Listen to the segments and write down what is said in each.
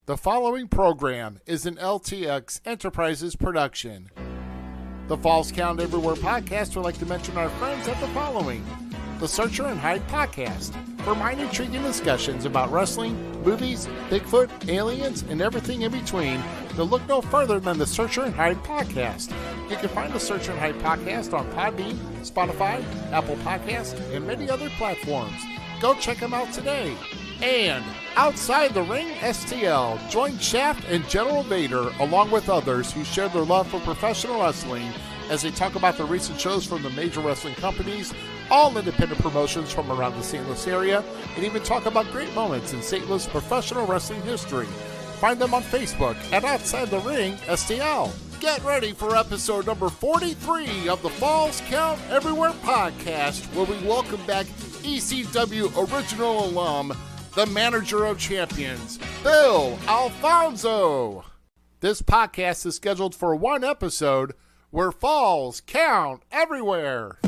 The following program is an LTX Enterprises production. The Falls Count Everywhere podcast would like to mention our friends at the following. The Searcher and Hide podcast, for mind intriguing discussions about wrestling, movies, Bigfoot, aliens, and everything in between. To look no further than the Searcher and Hide podcast. You can find the Searcher and Hide podcast on Podbean, Spotify, Apple Podcasts, and many other platforms. Go check them out today. And Outside the Ring STL, join Shaft and General Vader along with others who share their love for professional wrestling as they talk about the recent shows from the major wrestling companies, all independent promotions from around the St. Louis area, and even talk about great moments in St. Louis professional wrestling history. Find them on Facebook at Outside the Ring STL. Get ready for episode number 43 of the Falls Count Everywhere podcast, where we welcome back ECW Original Alum, the manager of champions, Bill Alfonso. This podcast is scheduled for one episode where falls count everywhere.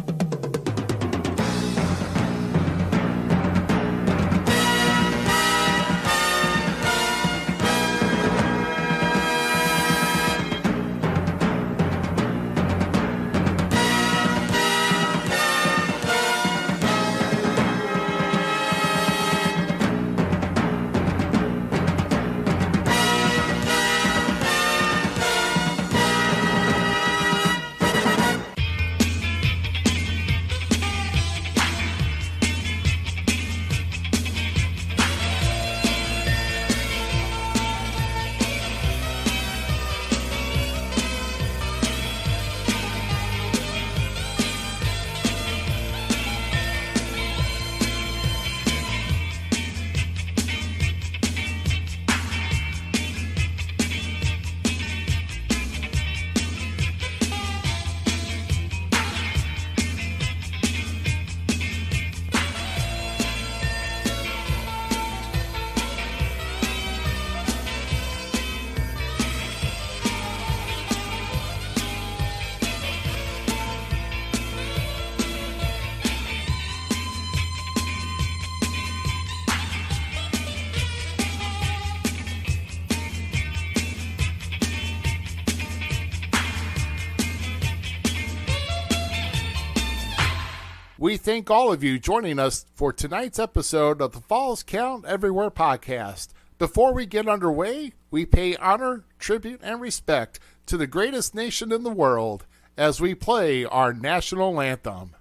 We thank all of you joining us for tonight's episode of the Falls Count Everywhere podcast. Before we get underway, we pay honor, tribute, and respect to the greatest nation in the world as we play our national anthem.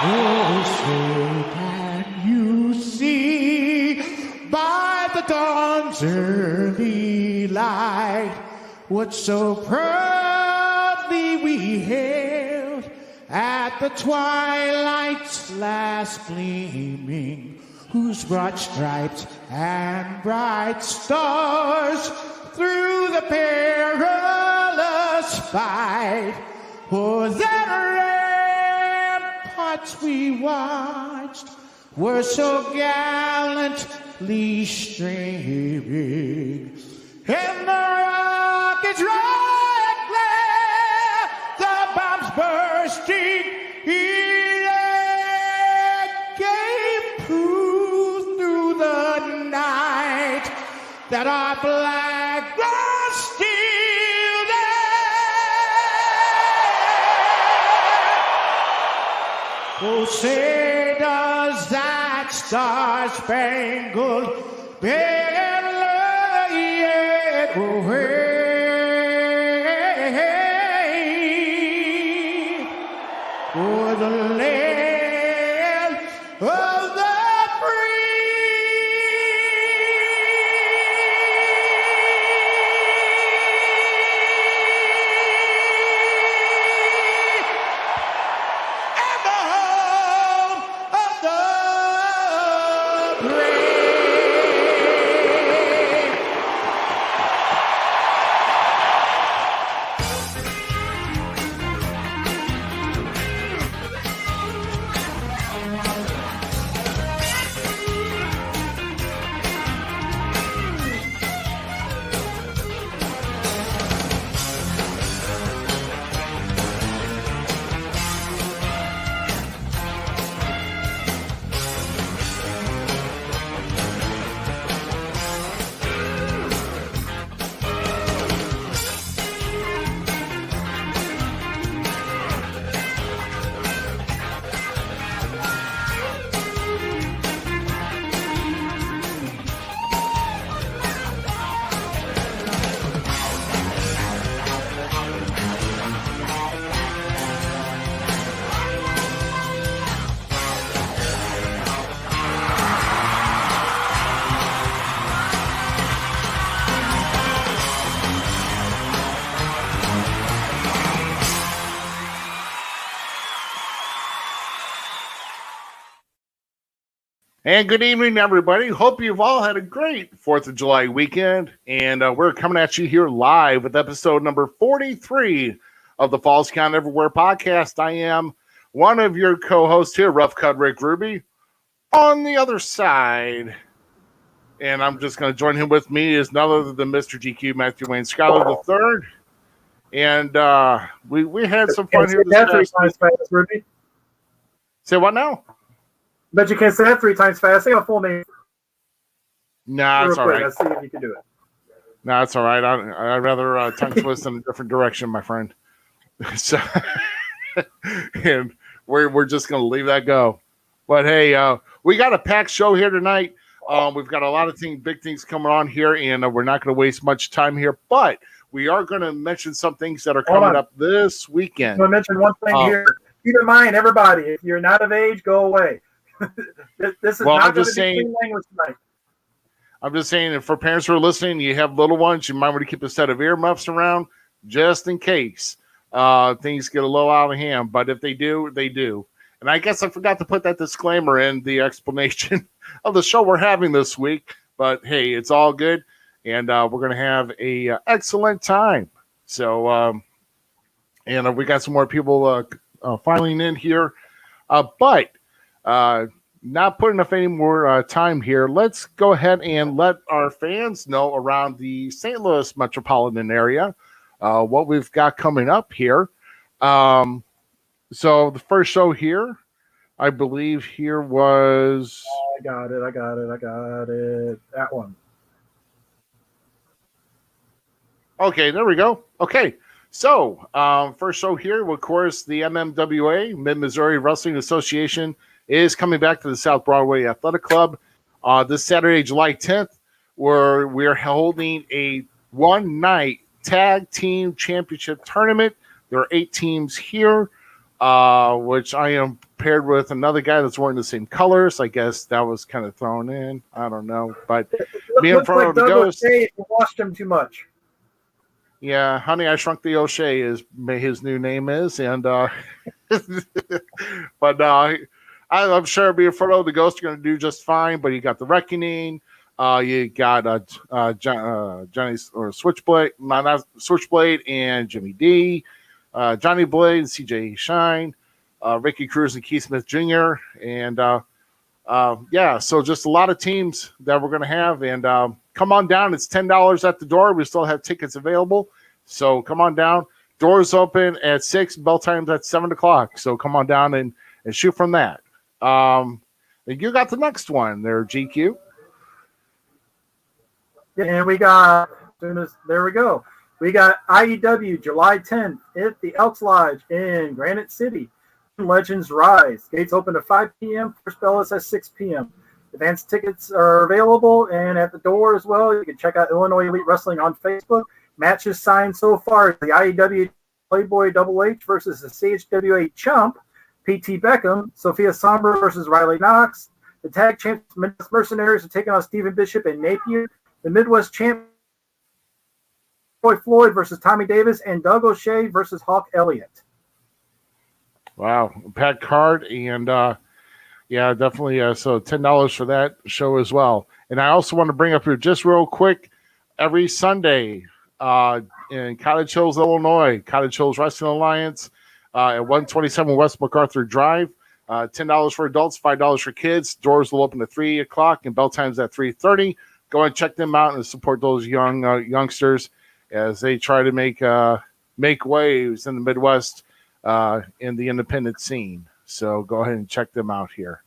Oh, say can you see by the dawn's early light what so proudly we hailed at the twilight's last gleaming, whose broad stripes and bright stars through the perilous fight, for that ramparts we watched were so gallantly streaming, and the rockets' red glare, the bombs bursting in air, gave proof through the night that our flag was still there. Oh, say does that star-spangled banner yet wave o'er the land of the free? And the home of the brave. And good evening, everybody. Hope you've all had a great 4th of July weekend. And we're coming at you here live with episode number 43 of the Falls Count Everywhere podcast. I am one of your co-hosts here, Rough Cut Rick Ruby. On the other side, and I'm just going to join him with me, is none other than Mr. GQ, Matthew Wayne Schuyler III. And we had some fun here this past week. Say what now? Bet you can't say that 3 times fast. Say a full name. Nah, it's all right. Let's see if you can do it. Nah, it's all right. I'd rather tongue twist in a different direction, my friend. So, and we're just going to leave that go. But hey, we got a packed show here tonight. We've got a lot of big things coming on here, and we're not going to waste much time here. But we are going to mention some things that are coming up this weekend. I'm going to mention one thing here. Keep in mind, everybody, if you're not of age, go away. This is not going to be clean language tonight. I'm just saying, if for parents who are listening, you have little ones, you might want to keep a set of earmuffs around just in case things get a little out of hand. But if they do, they do. And I guess I forgot to put that disclaimer in the explanation of the show we're having this week. But hey, it's all good, and we're going to have a excellent time. So, and we got some more people filing in here, but. Not putting enough any more time here. Let's go ahead and let our fans know around the St. Louis metropolitan area what we've got coming up here. So the first show here, I believe here was... I got it. That one. Okay, there we go. Okay, so first show here, of course, the MMWA, Mid-Missouri Wrestling Association, is coming back to the South Broadway Athletic Club this Saturday, July 10th, where we're holding a one-night tag team championship tournament. There are 8 teams here, which I am paired with another guy that's wearing the same colors. I guess that was kind of thrown in. I don't know. But me and Frodo the Ghost. You watched him too much. Yeah, Honey, I Shrunk the O'Shea is his new name is. And but I'm sure me and Frodo the Ghost are going to do just fine, but you got the Reckoning, you got Johnny's or Switchblade, not Switchblade, and Jimmy D, Johnny Blade, and CJ Shine, Ricky Cruz and Keith Smith Jr. And yeah, so just a lot of teams that we're going to have. And come on down; it's $10 at the door. We still have tickets available, so come on down. Doors open at 6, bell times at 7 o'clock. So come on down and shoot from that. You got the next one there, GQ. Yeah, and we got there we go. We got IEW July 10th at the Elks Lodge in Granite City. Legends Rise. Gates open at 5 p.m. First bell is at 6 p.m. Advanced tickets are available and at the door as well. You can check out Illinois Elite Wrestling on Facebook. Matches signed so far: the IEW Playboy Double H versus the CHWA Chump. P.T. Beckham, Sophia Sombra versus Riley Knox. The tag champs Mercenaries are taking on Stephen Bishop and Napier. The Midwest champ Troy Floyd versus Tommy Davis, and Doug O'Shea versus Hawk Elliott. Wow, packed card, and yeah, definitely. So $10 for that show as well. And I also want to bring up here just real quick, every Sunday in Cottage Hills, Illinois, Cottage Hills Wrestling Alliance. At 127 West MacArthur Drive, $10 for adults, $5 for kids. Doors will open at 3 o'clock and bell times at 3:30. Go and check them out and support those young youngsters as they try to make waves in the Midwest in the independent scene. So go ahead and check them out here.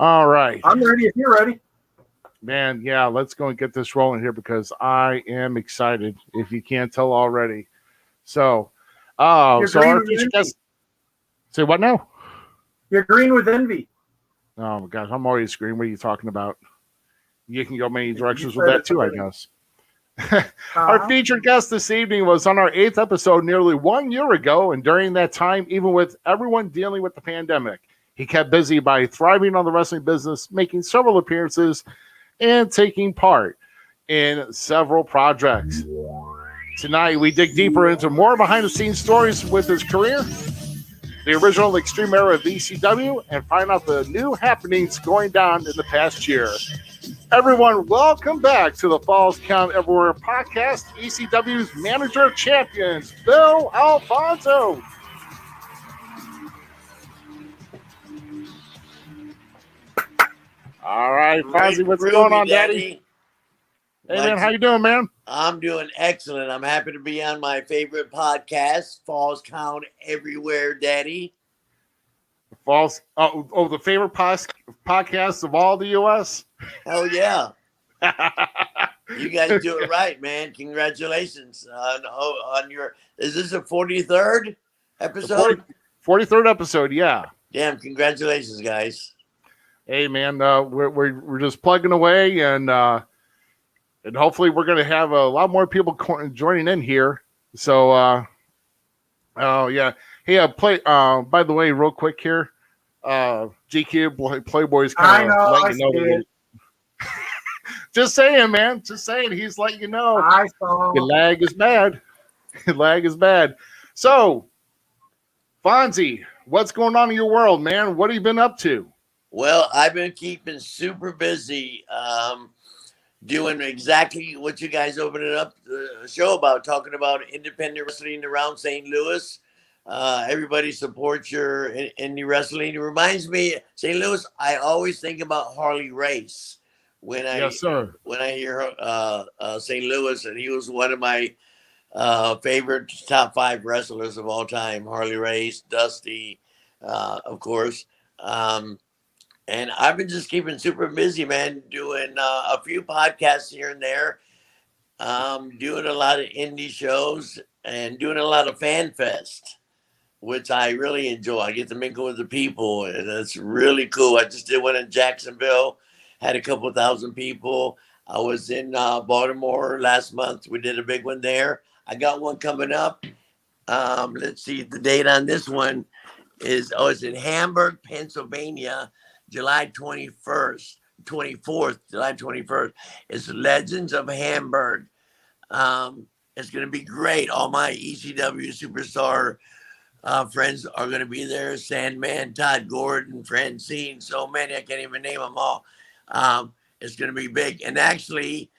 All right. I'm ready if you're ready. Man, yeah, let's go and get this rolling here because I am excited, if you can't tell already. So... Oh, so our future guest. Say what now? You're green with envy. Oh my gosh, I'm always green. What are you talking about? You can go many directions with that too, I guess. Our featured guest this evening was on our 8th episode nearly 1 year ago, and during that time, even with everyone dealing with the pandemic, he kept busy by thriving on the wrestling business, making several appearances, and taking part in several projects. Tonight, we dig deeper into more behind-the-scenes stories with his career the original Extreme Era of ECW, and find out the new happenings going down in the past year. Everyone, welcome back to the Falls Count Everywhere podcast, ECW's Manager of Champions, Bill Alfonso. All right, Fonzy, what's going on, Daddy? Hey, man, how you doing, man? I'm doing excellent. I'm happy to be on my favorite podcast, Falls Count Everywhere, Daddy. The favorite podcast of all the U.S.? Hell yeah. You guys do it right, man. Congratulations on your. Is this a 43rd episode? 43rd episode, yeah. Damn! Congratulations, guys. Hey, man, we're just plugging away, and hopefully we're going to have a lot more people joining in here. So, oh yeah. Hey, by the way, real quick here, GQ Playboy's kind of letting you know. Just saying, man. Just saying. He's letting you know. I saw. Your lag is bad. Your lag is bad. So, Fonzy, what's going on in your world, man? What have you been up to? Well, I've been keeping super busy, doing exactly what you guys opened up the show about, talking about independent wrestling around St. Louis. Everybody supports your indie wrestling. It reminds me, St. Louis, I always think about Harley Race. When I hear St. Louis, and he was one of my favorite top 5 wrestlers of all time, Harley Race, Dusty, of course. And I've been just keeping super busy, man, doing a few podcasts here and there, doing a lot of indie shows, and doing a lot of Fan Fest, which I really enjoy. I get to mingle with the people, and it's really cool. I just did one in Jacksonville. Had a couple thousand people. I was in Baltimore last month. We did a big one there. I got one coming up. Let's see. The date on this one is, it's in Hamburg, Pennsylvania, July 24th, July 21st. It's Legends of Hamburg. It's going to be great. All my ECW superstar friends are going to be there. Sandman, Todd Gordon, Francine, so many. I can't even name them all. It's going to be big. And actually,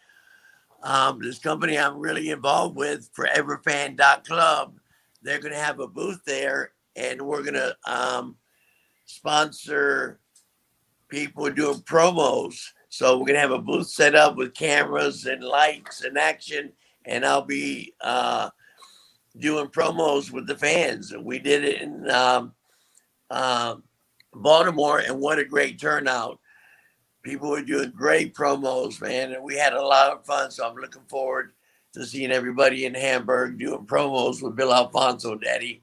this company I'm really involved with, foreverfan.club, they're going to have a booth there, and we're going to sponsor people doing promos. So we're going to have a booth set up with cameras and lights and action, and I'll be doing promos with the fans. We did it in Baltimore, and what a great turnout. People were doing great promos, man, and we had a lot of fun. So I'm looking forward to seeing everybody in Hamburg doing promos with Bill Alfonso, Daddy,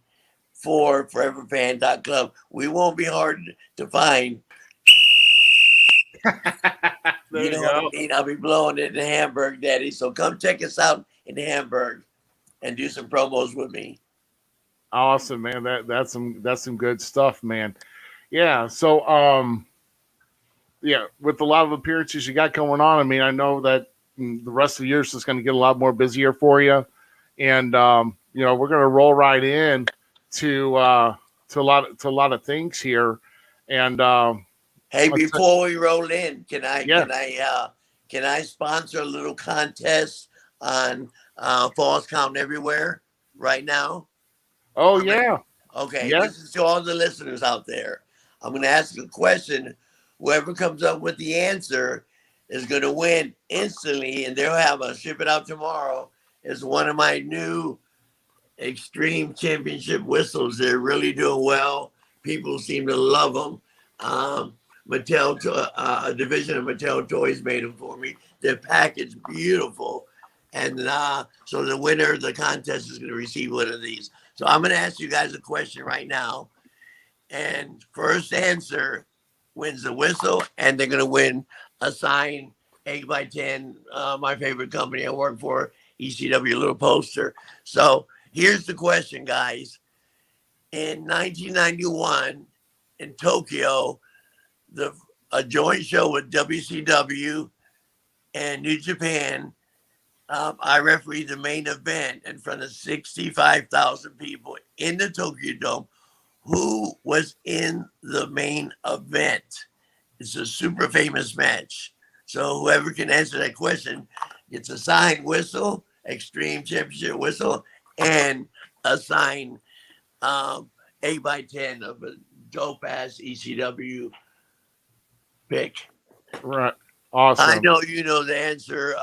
for foreverfan.club. We won't be hard to find. You know what I mean? I'll be blowing it in Hamburg, Daddy. So come check us out in Hamburg and do some promos with me. Awesome, man. That's some good stuff, man. Yeah. So, yeah, with a lot of appearances you got going on, I mean, I know that the rest of the year is just going to get a lot more busier for you, and we're going to roll right in to a lot of things here. And hey, before we roll in, can I sponsor a little contest on Falls Count Everywhere right now? Oh yeah. Okay. Yeah. This is to all the listeners out there. I'm going to ask a question. Whoever comes up with the answer is going to win instantly, and they'll ship it out tomorrow. It's one of my new Extreme Championship whistles. They're really doing well. People seem to love them. Mattel, a division of Mattel Toys made them for me. They're packaged beautiful. And so the winner of the contest is going to receive one of these. So I'm going to ask you guys a question right now. And first answer wins the whistle, and they're going to win a signed 8x10, my favorite company I work for, ECW little poster. So here's the question, guys. In 1991 in Tokyo, a joint show with WCW and New Japan, I refereed the main event in front of 65,000 people in the Tokyo Dome. who was in the main event. It's a super famous match. So whoever can answer that question gets a signed whistle, Extreme Championship whistle, and a signed 8x10 of a dope ass ECW pick. Right. Awesome. I know you know the answer,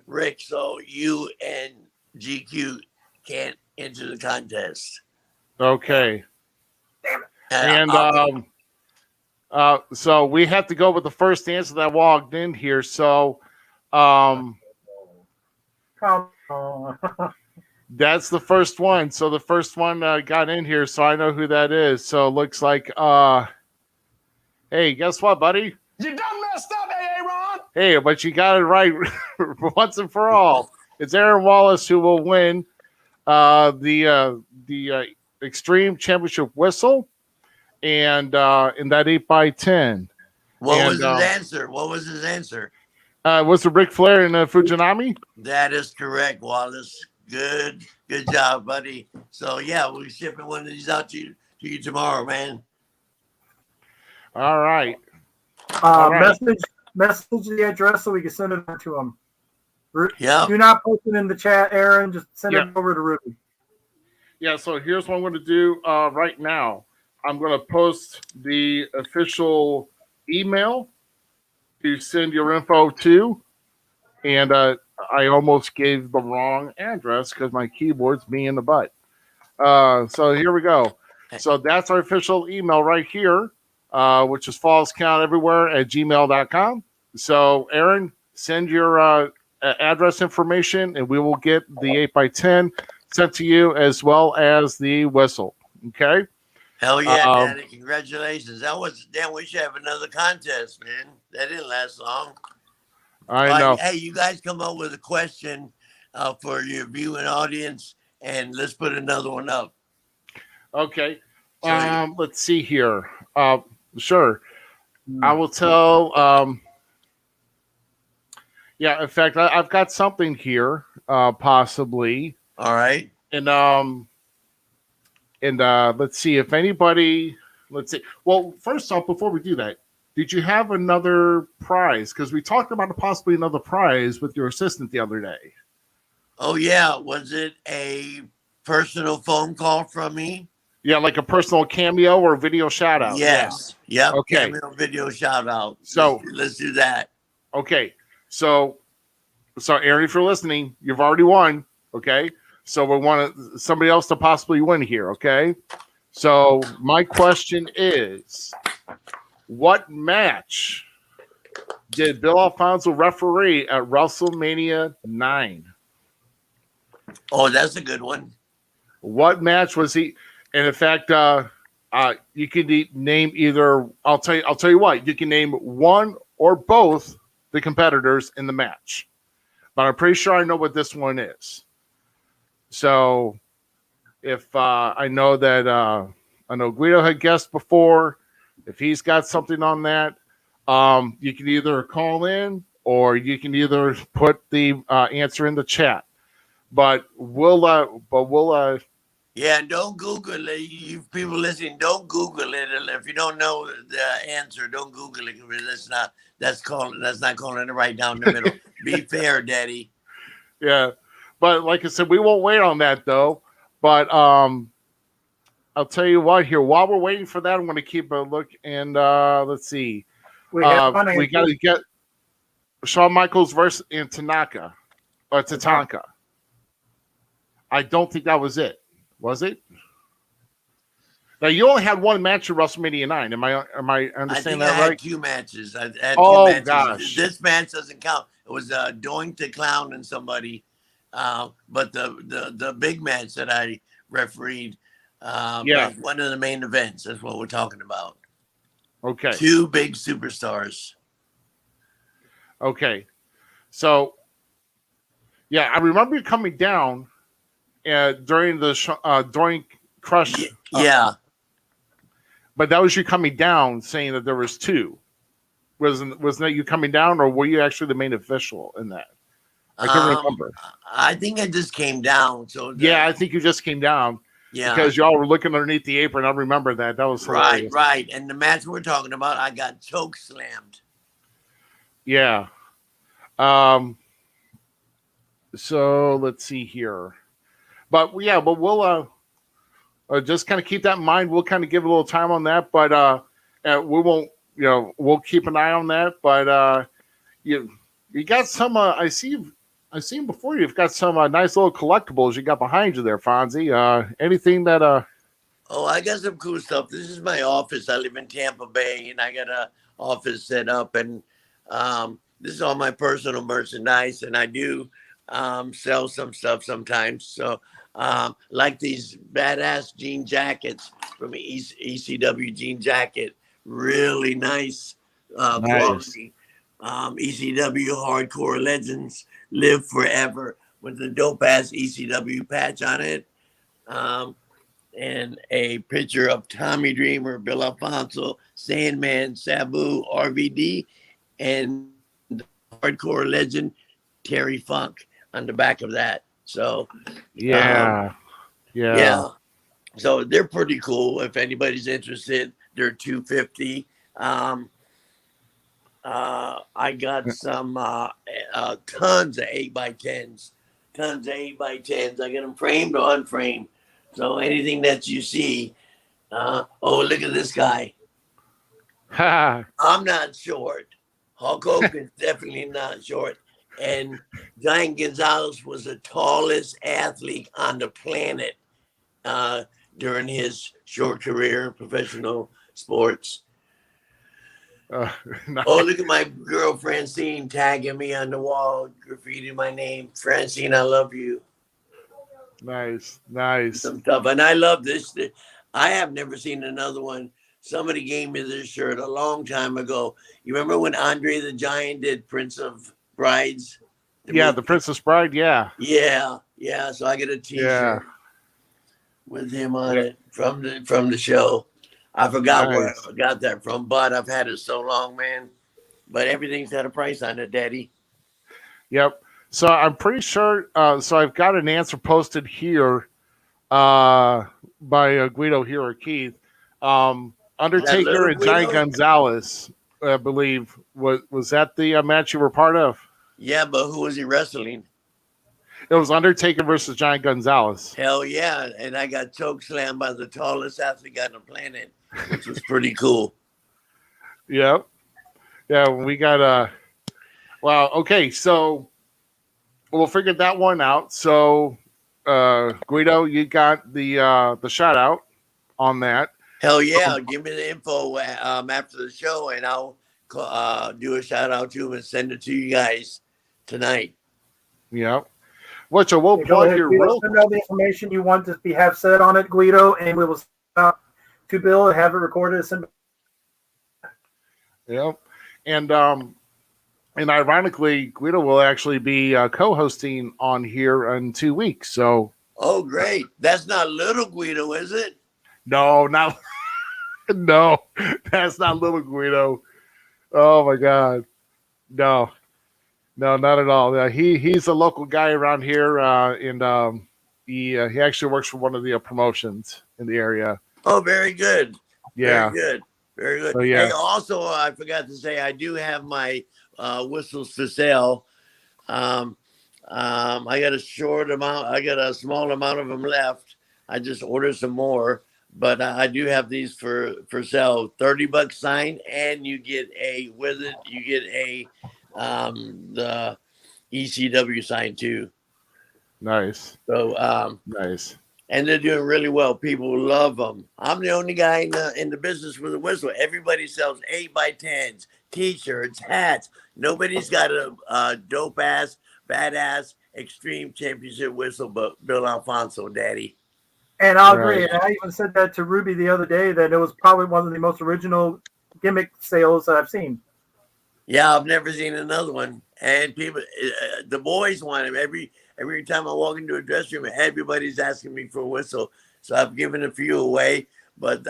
Rick. So you and GQ can't enter the contest. Okay. Damn it. And so we have to go with the first answer that walked in here. So Come on. that's the first one. So the first one got in here, so I know who that is. So it looks like hey, guess what, buddy? You done messed up, Aaron. Hey, but you got it right once and for all. It's Aaron Wallace who will win the Extreme Championship whistle and in that 8x10. What was his answer? What was his answer? Was it Ric Flair and Fujinami? That is correct, Wallace. Good job, buddy. So yeah, we're shipping one of these out to you tomorrow, man. All right. All right. Message the address so we can send it to him. Yeah. Do not post it in the chat, Aaron. Just send it over to Ruby. Yeah, so here's what I'm going to do right now. I'm going to post the official email to send your info to. And I almost gave the wrong address because my keyboard's me in the butt. So here we go. So that's our official email right here, which is fallscounteverywhere@gmail.com. So, Aaron, send your address information, and we will get the 8x10 sent to you as well as the whistle. Okay? Hell yeah, Daddy. Congratulations. We should have another contest, man. That didn't last long. I know. Hey, you guys come up with a question for your viewing audience, and let's put another one up. Okay. Let's see here. Sure. I will tell. Yeah, in fact, I've got something here, possibly. All right. And let's see if anybody. Let's see. Well, first off, before we do that, did you have another prize? Because we talked about possibly another prize with your assistant the other day. Oh yeah, was it a personal phone call from me? Yeah, like a personal cameo or video shout out. Yes. Yeah. Yep. Okay. Cameo video shout out. So let's do that. Okay. So Aaron, if you're listening, you've already won. Okay. So we want somebody else to possibly win here. Okay. So my question is, what match did Bill Alfonso referee at WrestleMania 9? Oh, that's a good one. What match was he? And in fact, you can name either. I'll tell you what. You can name one or both the competitors in the match, but I'm pretty sure I know what this one is. So, if I know that I know Guido had guessed before, if he's got something on that, you can either call in or you can either put the answer in the chat. But we'll yeah, don't Google it. You people listening, don't Google it. If you don't know the answer, don't Google it. That's not calling it right down the middle. Be fair, Daddy. Yeah, but like I said, we won't wait on that though. But I'll tell you what. Here, while we're waiting for that, I'm going to keep a look and let's see. We got to get Shawn Michaels versus Tanaka or Tatanka. I don't think that was it. Was it? Now you only had one match at WrestleMania 9. Am I understanding that right? I had two matches. I had two matches. Gosh. This match doesn't count. It was Doink the Clown and somebody. But the big match that I refereed, one of the main events. That's what we're talking about. Okay. Two big superstars. Okay. So, yeah, I remember you coming down during the during Crush. Yeah. But that was you coming down saying that there was two. Wasn't that you coming down, or were you actually the main official in that? I can't remember. I think I just came down. So I think you just came down. Yeah. because y'all were looking underneath the apron. I remember that. That was hilarious. Right. And the match we're talking about, I got choke slammed. Yeah. So let's see here. But we'll just kind of keep that in mind. We'll kind of give a little time on that, but we won't, we'll keep an eye on that. But you got some. I've seen before. You've got some nice little collectibles you got behind you there, Fonzy. Anything that Oh, I got some cool stuff. This is my office. I live in Tampa Bay, and I got a office set up, and this is all my personal merchandise, and I do sell some stuff sometimes. So, like these badass jean jackets from ECW Jean Jacket, really nice quality. ECW Hardcore Legends live forever with the dope ass ECW patch on it. And a picture of Tommy Dreamer, Bill Alfonso, Sandman, Sabu, RVD, and the hardcore legend Terry Funk on the back of that. So, yeah. So they're pretty cool. If anybody's interested, they're $250. I got some tons of 8x10s. I got them framed or unframed. So anything that you see, oh, look at this guy. I'm not short. Hulk Hogan's definitely not short. And Giant Gonzalez was the tallest athlete on the planet during his short career in professional sports. Nice. Oh, look at my girl Francine tagging me on the wall, graffiti my name. Francine, I love you. Nice. Some stuff. And I love this. I have never seen another one. Somebody gave me this shirt a long time ago. You remember when Andre the Giant did Prince of Brides? The Princess Bride. Yeah. Yeah. So I get a T-shirt with him on it from the show. I forgot where I got that from, but I've had it so long, man. But everything's had a price on it, Daddy. Yep. So I'm pretty sure. So I've got an answer posted here by Guido here or Keith. Undertaker and Giant Gonzalez, I believe. Was that the match you were part of? Yeah, but who was he wrestling? It was Undertaker versus Giant Gonzalez. Hell yeah. And I got choke slammed by the tallest athlete on the planet, which was pretty cool. Yep. Yeah, we got wow, okay, so we'll figure that one out. So Guido, you got the shout out on that. Hell yeah. Give me the info after the show, and I'll do a shout out to him and send it to you guys tonight. Yep. Which I will plug your real. Send out the information you want to have said on it, Guido, and we will send out to Bill and have it recorded. Yep. And ironically, Guido will actually be co-hosting on here in 2 weeks. So. Oh, great! That's not little Guido, is it? No, not. No, that's not little Guido. Oh my God, no, not at all. He's a local guy around here, and he actually works for one of the promotions in the area. Oh, very good. Yeah, very good. So, yeah. Hey, also, I forgot to say, I do have my whistles for sale. I got a short amount. I got a small amount of them left. I just ordered some more. But I do have these for sale. $30 sign, and you get with it. You get the ECW sign too. Nice. So nice. And they're doing really well. People love them. I'm the only guy in the business with a whistle. Everybody sells 8x10s, T-shirts, hats. Nobody's got a dope ass, badass, extreme championship whistle, but Bill Alfonso, Daddy. And I'll agree. And I even said that to Ruby the other day that it was probably one of the most original gimmick sales that I've seen. Yeah, I've never seen another one. And people, the boys want them. Every time I walk into a dressing room, everybody's asking me for a whistle. So I've given a few away, but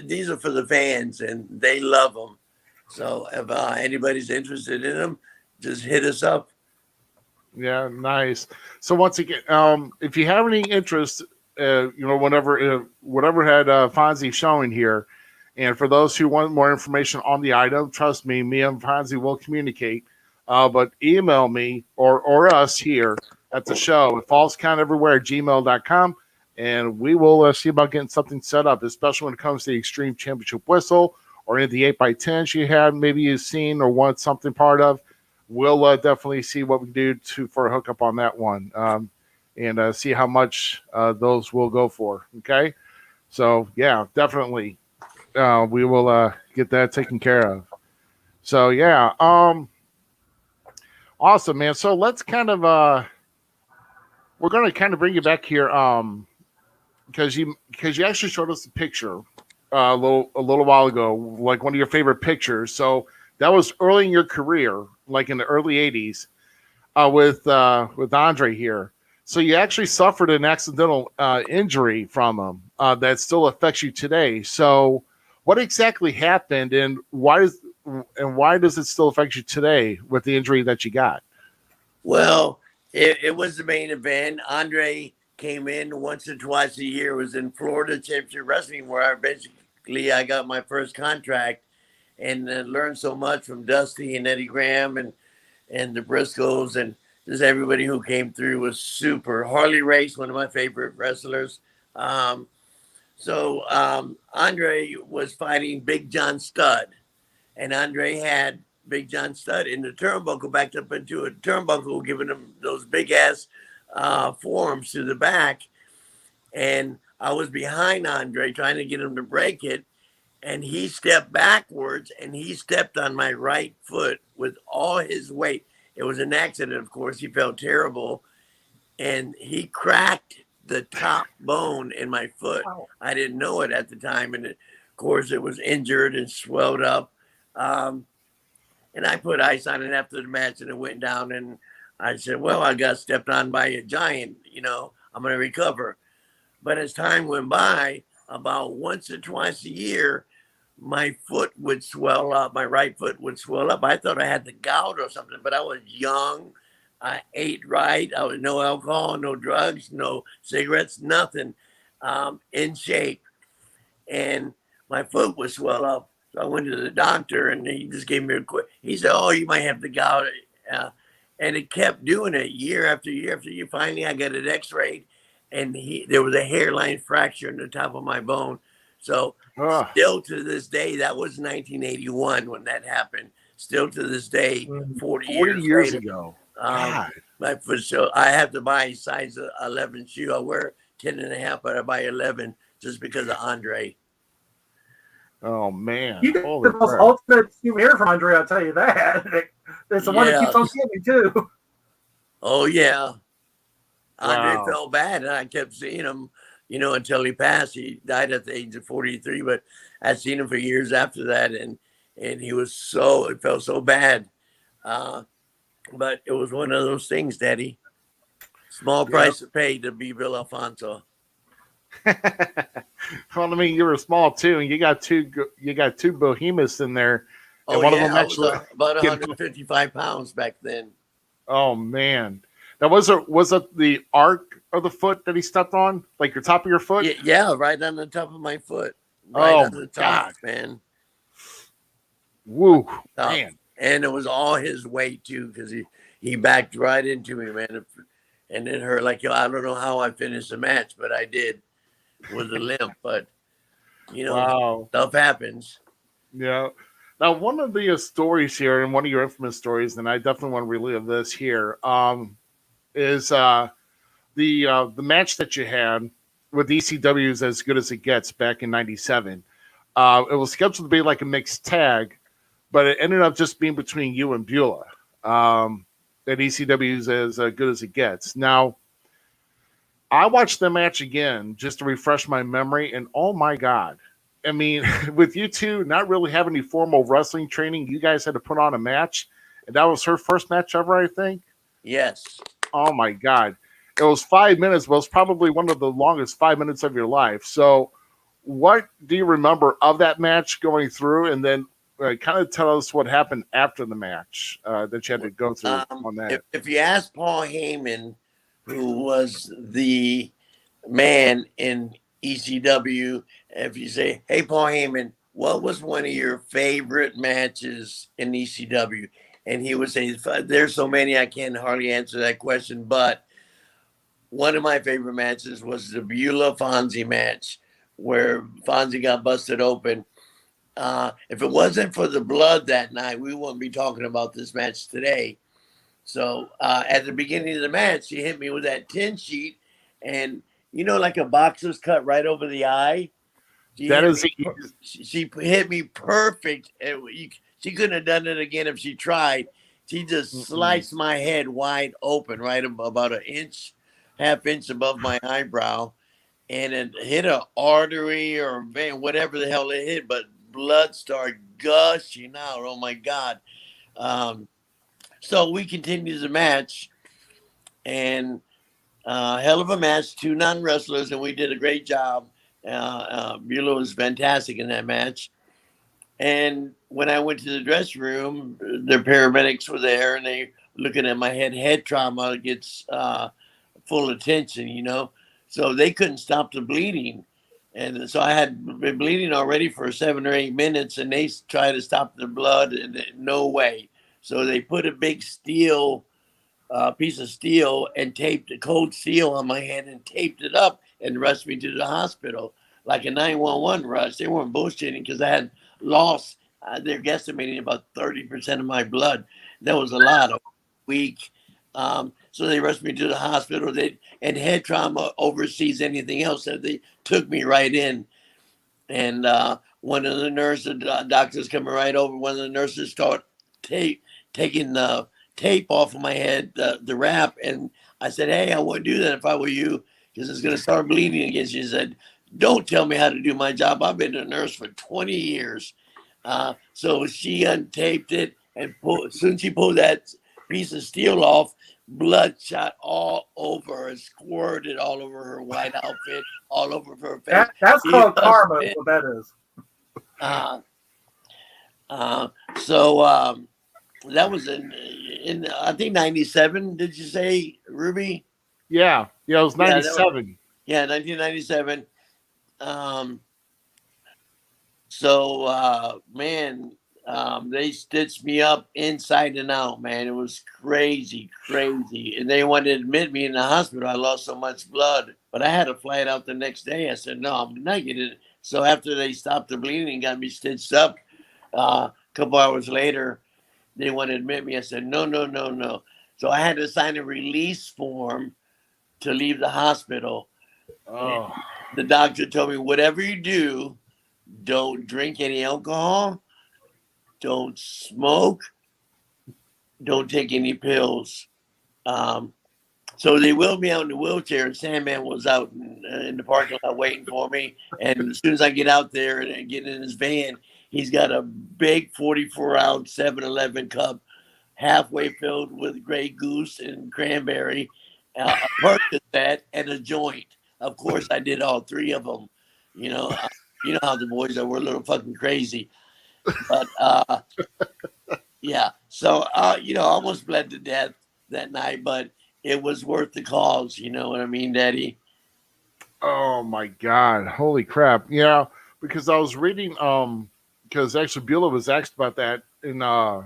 these are for the fans, and they love them. So if anybody's interested in them, just hit us up. Yeah, nice. So once again, if you have any interest whatever had Fonzie showing here. And for those who want more information on the item, trust me, me and Fonzie will communicate. But email me or us here at the show at fallscounteverywhere@gmail.com, and we will see about getting something set up, especially when it comes to the Extreme Championship Whistle or any of the 8x10s you had, maybe you've seen or want something part of. We'll definitely see what we can do for a hookup on that one, and see how much those will go for. Okay, so yeah, definitely we will get that taken care of. So yeah, awesome, man. So let's kind of we're going to kind of bring you back here, because you actually showed us a picture a little while ago, like one of your favorite pictures. So that was early in your career, like in the early '80s, with Andre here. So you actually suffered an accidental injury from him that still affects you today. So what exactly happened, and why does it still affect you today with the injury that you got? Well, it was the main event. Andre came in once or twice a year. It was in Florida Championship Wrestling, where I got my first contract, and learned so much from Dusty and Eddie Graham and the Briscoes, and just everybody who came through was super. Harley Race, one of my favorite wrestlers. So Andre was fighting Big John Studd, and Andre had Big John Studd in the turnbuckle, backed up into a turnbuckle, giving him those big ass forearms to the back. And I was behind Andre trying to get him to break it. And he stepped backwards and he stepped on my right foot with all his weight. It was an accident, of course. He felt terrible. And he cracked the top bone in my foot. Wow. I didn't know it at the time. And of course, it was injured and swelled up. And I put ice on it after the match, and it went down. And I said, well, I got stepped on by a giant, I'm going to recover. But as time went by, about once or twice a year, my foot would swell up. My right foot would swell up. I thought I had the gout or something, but I was young. I ate right. I was no alcohol, no drugs, no cigarettes, nothing, in shape. And my foot would swell up. So I went to the doctor, and he just gave me he said, oh, you might have the gout. And it kept doing it year after year after year. Finally, I got it x-rayed, and there was a hairline fracture in the top of my bone. So still to this day, that was 1981 when that happened. Still to this day, 40 years ago. My foot, so I have to buy a size 11 shoe. I wear 10 and a half, but I buy 11 just because of Andre. Oh man! You get the most ultimate souvenir from Andre, I'll tell you that. It's the one that keeps on giving too. Oh yeah, Andre Wow. felt bad, and I kept seeing him, until he passed. He died at the age of 43, but I'd seen him for years after that, and he was it felt so bad. But it was one of those things, Daddy. Small price to pay to be Bill Alfonso. Well, I mean, you were small too, and you got two behemoths in there. And Oh one yeah, of them actually I was about 155 pounds back then. Oh man, now was it the arc of the foot that he stepped on, like your top of your foot? Yeah, right on the top of my foot. Right on the top, God, man. Woo, man. And it was all his weight too, because he backed right into me, man. And it hurt like, I don't know how I finished the match, but I did with a limp. But Wow. Stuff happens. Yeah. Now, one of the stories here, and one of your infamous stories, and I definitely want to relive this here, is the match that you had with ECW's As Good as It Gets back in '97. It was scheduled to be like a mixed tag, but it ended up just being between you and Beulah. At ECW's As Good as It Gets. Now, I watched the match again just to refresh my memory, and oh my God. I mean, with you two not really having any formal wrestling training, you guys had to put on a match, and that was her first match ever, I think? Yes. Oh my God. It was 5 minutes, but it was probably one of the longest 5 minutes of your life. So what do you remember of that match going through, and then kind of tell us what happened after the match that you had to go through on that? If you ask Paul Heyman, who was the man in ECW, if you say, "Hey, Paul Heyman, what was one of your favorite matches in ECW?" And he would say, "There's so many I can't hardly answer that question, but one of my favorite matches was the Beulah Fonzy match, where Fonzy got busted open. If it wasn't for the blood that night, we wouldn't be talking about this match today." So at the beginning of the match, she hit me with that 10 sheet, and like a boxer's cut right over the eye. She That hit is, me. She hit me perfect. She couldn't have done it again if she tried. She just sliced my head wide open, right about an inch, half inch above my eyebrow, and it hit an artery or vein, whatever the hell it hit. But blood started gushing out. Oh my God! So we continued the match, and hell of a match, two non-wrestlers, and we did a great job. Beulah was fantastic in that match. And when I went to the dressing room, the paramedics were there, and they looking at my head. Head trauma gets full attention. So they couldn't stop the bleeding. And so I had been bleeding already for 7 or 8 minutes, and they tried to stop the blood, and no way. So they put a big piece of steel and taped a cold steel on my head and taped it up and rushed me to the hospital like a 911 rush. They weren't bullshitting because I had lost, they're guesstimating about 30% of my blood. That was a lot of week. So they rushed me to the hospital. And head trauma oversees anything else. So they took me right in. And one of the nurses, doctors coming right over, one of the nurses started taking the tape off of my head, the wrap. And I said, "Hey, I wouldn't do that if I were you, because it's going to start bleeding again." She said, "Don't tell me how to do my job. I've been a nurse for 20 years. So she untaped it, and as soon as she pulled that piece of steel off, blood shot all over her, squirted all over her white outfit, all over her face. That's called karma, is what that is. So that was in I think 97. Did you say, Ruby? yeah, it was 97. Yeah, 1997. Man, they stitched me up inside and out, man. It was crazy. And they wanted to admit me in the hospital. I lost so much blood, but I had a flight out the next day. I said, "No, I'm not getting it." So after they stopped the bleeding and got me stitched up, a couple hours later, they wanted to admit me. I said, "No, no, no, no." So I had to sign a release form to leave the hospital. Oh. The doctor told me, "Whatever you do, don't drink any alcohol, don't smoke, don't take any pills." So they wheeled me out in a wheelchair, and Sandman was out in the parking lot waiting for me. And as soon as I get out there and get in his van, he's got a big 44-ounce 7-Eleven cup, halfway filled with Grey Goose and cranberry, a Percocet, and a joint. Of course, I did all three of them. You know how the boys are. We're a little fucking crazy. But yeah. So I almost bled to death that night, but it was worth the cause. You know what I mean, Daddy? Oh my God! Holy crap! Yeah, because I was reading. Because actually Beulah was asked about that in an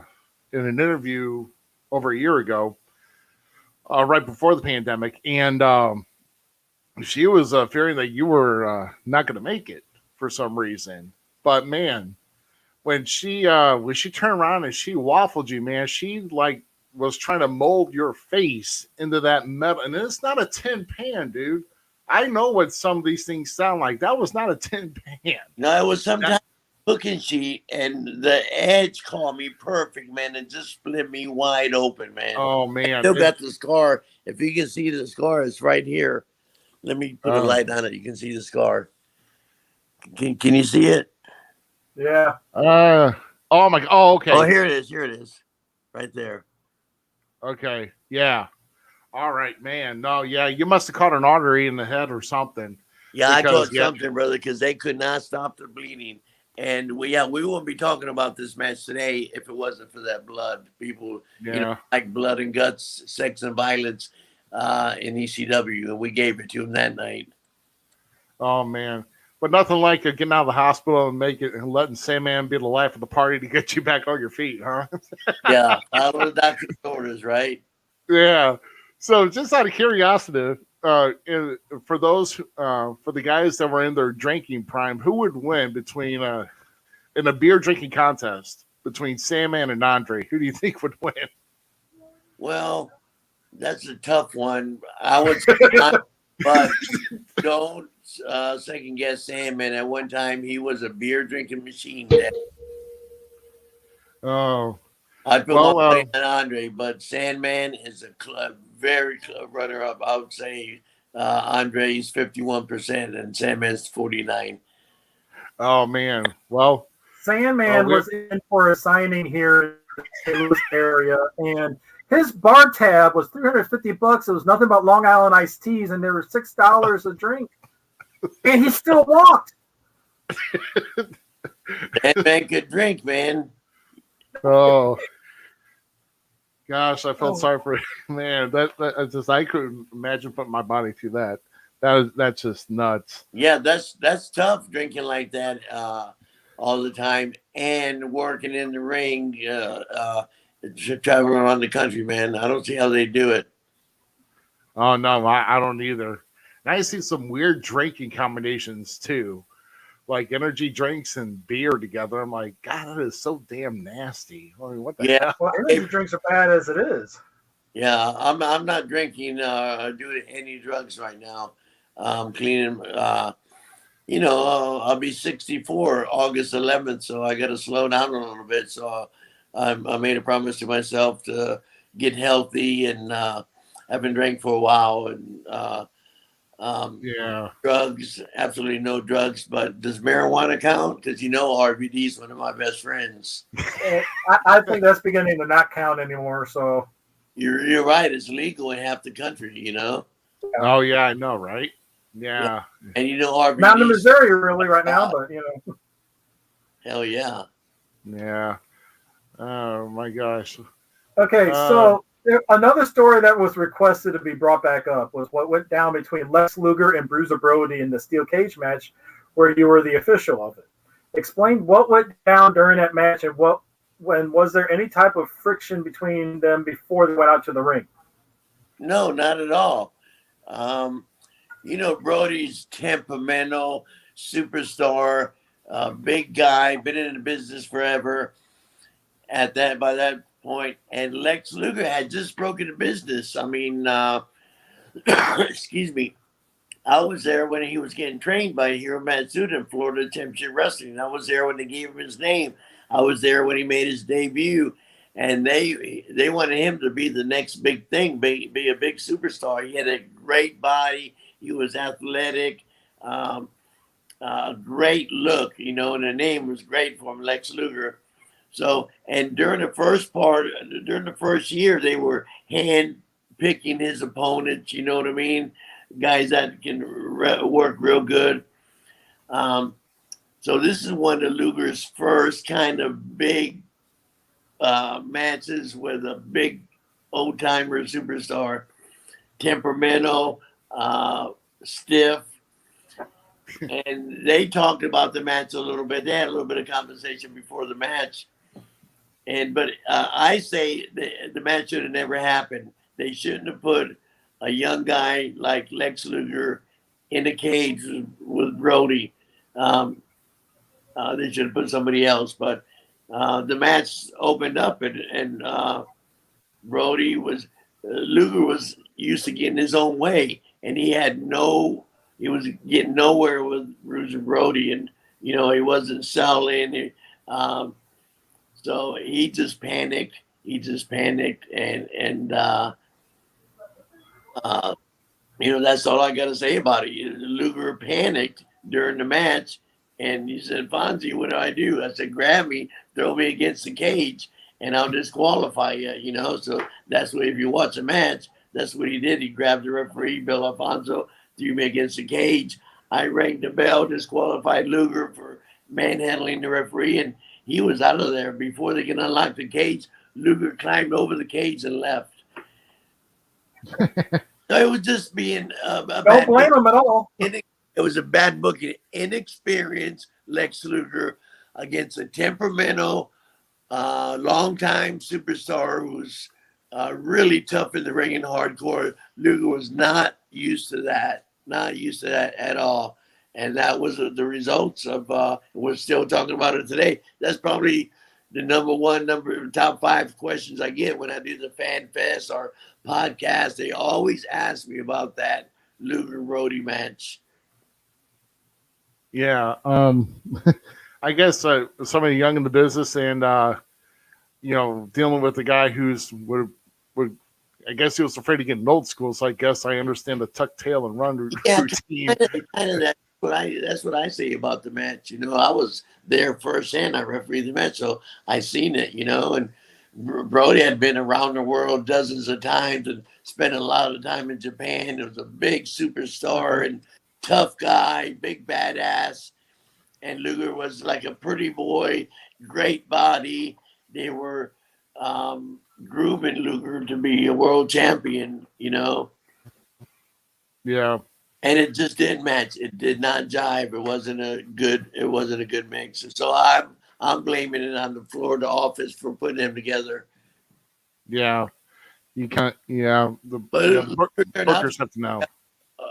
interview over a year ago, right before the pandemic, and she was fearing that you were not going to make it for some reason. But man, when she turned around and she waffled you, man, she like was trying to mold your face into that metal, and it's not a tin pan, dude. I know what some of these things sound like. That was not a tin pan. No, it was sometimes cooking sheet, and the edge caught me perfect, man, and just split me wide open, man. Oh I man, still got the scar. If you can see the scar, it's right here. Let me put a light on it. You can see the scar. Can you see it? Yeah. Oh my. Oh, okay. Oh, here it is. Here it is. Right there. Okay. Yeah. All right, man. No, yeah, you must have caught an artery in the head or something. Yeah, I caught something, brother, because they could not stop the bleeding. And we wouldn't be talking about this match today if it wasn't for that blood. People, like blood and guts, sex and violence in ECW, and we gave it to them that night. Oh man. But nothing like getting out of the hospital and make it and letting Sandman be the life of the party to get you back on your feet, huh? Yeah, follow the doctor's orders, right? Yeah. So just out of curiosity, for those for the guys that were in their drinking prime, who would win between in a beer drinking contest between Sandman and Andre? Who do you think would win? Well, that's a tough one. I would say not, but don't second guess Sandman. At one time, he was a beer drinking machine. Oh, I'd put my well, money on Andre, but Sandman is a very runner up. I would say Andre is 51% and Sandman's 49. oh man. Well, Sandman was in for a signing here in the St. Louis area, and his bar tab was $350. It was nothing but Long Island iced teas, and they were $6 a drink. And he still walked. Sandman could drink, man. oh gosh, I felt sorry for man. That just I couldn't imagine putting my body through that. That's just nuts. Yeah, that's tough drinking like that all the time and working in the ring, traveling around the country, man. I don't see how they do it. Oh no, I don't either. And I see some weird drinking combinations too, like energy drinks and beer together. I'm like, God, that is so damn nasty. I mean, what the hell? Well, energy drinks are bad as it is. Yeah, I'm not drinking doing any drugs right now. I'm cleaning. I'll be 64 August 11th, so I got to slow down a little bit. So I made a promise to myself to get healthy, and haven't drank for a while. And Yeah, drugs, absolutely no drugs. But does marijuana count? Because RVD is one of my best friends. I think that's beginning to not count anymore. So you're right. It's legal in half the country. Oh yeah, I know, right? Yeah. And RVD. Not in Missouri really right now, but Hell yeah. Yeah. Oh my gosh. Okay, so another story that was requested to be brought back up was what went down between Lex Luger and Bruiser Brody in the steel cage match, where you were the official of it. Explain what went down during that match, and was there any type of friction between them before they went out to the ring? No, not at all. Brody's temperamental, superstar, big guy, been in the business forever. By that point, and Lex Luger had just broken the business. I mean, excuse me. I was there when he was getting trained by Hiro Matsuda in Florida Championship Wrestling. I was there when they gave him his name. I was there when he made his debut, and they wanted him to be the next big thing, be a big superstar. He had a great body. He was athletic, great look, and the name was great for him, Lex Luger. So, and during the first year, they were hand picking his opponents. You know what I mean? Guys that can work real good. So this is one of Luger's first kind of big matches with a big old timer superstar, temperamental, stiff. And they talked about the match a little bit. They had a little bit of conversation before the match. But I say the match should have never happened. They shouldn't have put a young guy like Lex Luger in a cage with Brody. They should have put somebody else. But the match opened up, and Luger was used to getting his own way, and he was getting nowhere with Bruiser Brody, and he wasn't selling. So he just panicked. And that's all I got to say about it. Luger panicked during the match, and he said, "Fonzy, what do I do?" I said, "Grab me, throw me against the cage, and I'll disqualify you." So that's what, if you watch the match, that's what he did. He grabbed the referee, Bill Alfonso, threw me against the cage. I rang the bell, disqualified Luger for manhandling the referee, and he was out of there before they can unlock the cage. Luger climbed over the cage and left. So it was just being don't blame him at all. It was a bad booking. Inexperienced Lex Luger against a temperamental, longtime superstar who was really tough in the ring and hardcore. Luger was not used to that, at all. And that was the results of, we're still talking about it today. That's probably the top 5 questions I get when I do the Fan Fest or podcast. They always ask me about that Luger Brody match. Yeah. I guess somebody young in the business and, dealing with a guy who's I guess he was afraid of getting old school. So I guess I understand the tuck tail and run routine. Kind of that's what I say about the match. I was there firsthand. I refereed the match, so I seen it. And Brody had been around the world dozens of times and spent a lot of time in Japan. He was a big superstar and tough guy, big badass. And Luger was like a pretty boy, great body. They were grooming Luger to be a world champion, Yeah. And it just didn't match. It did not jive. It wasn't a good mix. So I'm blaming it on the Florida office for putting them together. Yeah. You can't. Yeah. The bookers have to know.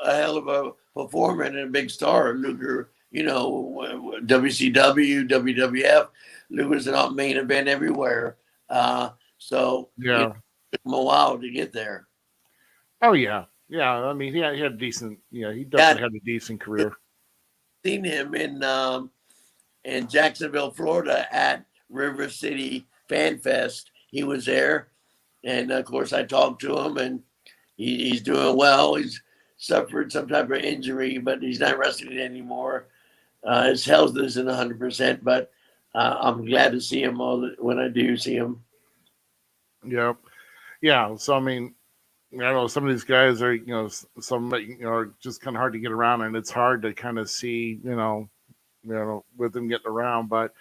A hell of a performer and a big star, Luger. WCW, WWF. Luger's an main event everywhere. So yeah, it took him a while to get there. Oh yeah. Yeah, I mean, he had a decent. He definitely had a decent career. Seen him in Jacksonville, Florida, at River City Fan Fest. He was there, and of course, I talked to him, and he's doing well. He's suffered some type of injury, but he's not wrestling anymore. His health isn't 100%, but I'm glad to see him when I do see him. Yeah, yeah. So I mean, I know some of these guys are, some are just kind of hard to get around, and it's hard to kind of see, with them getting around. But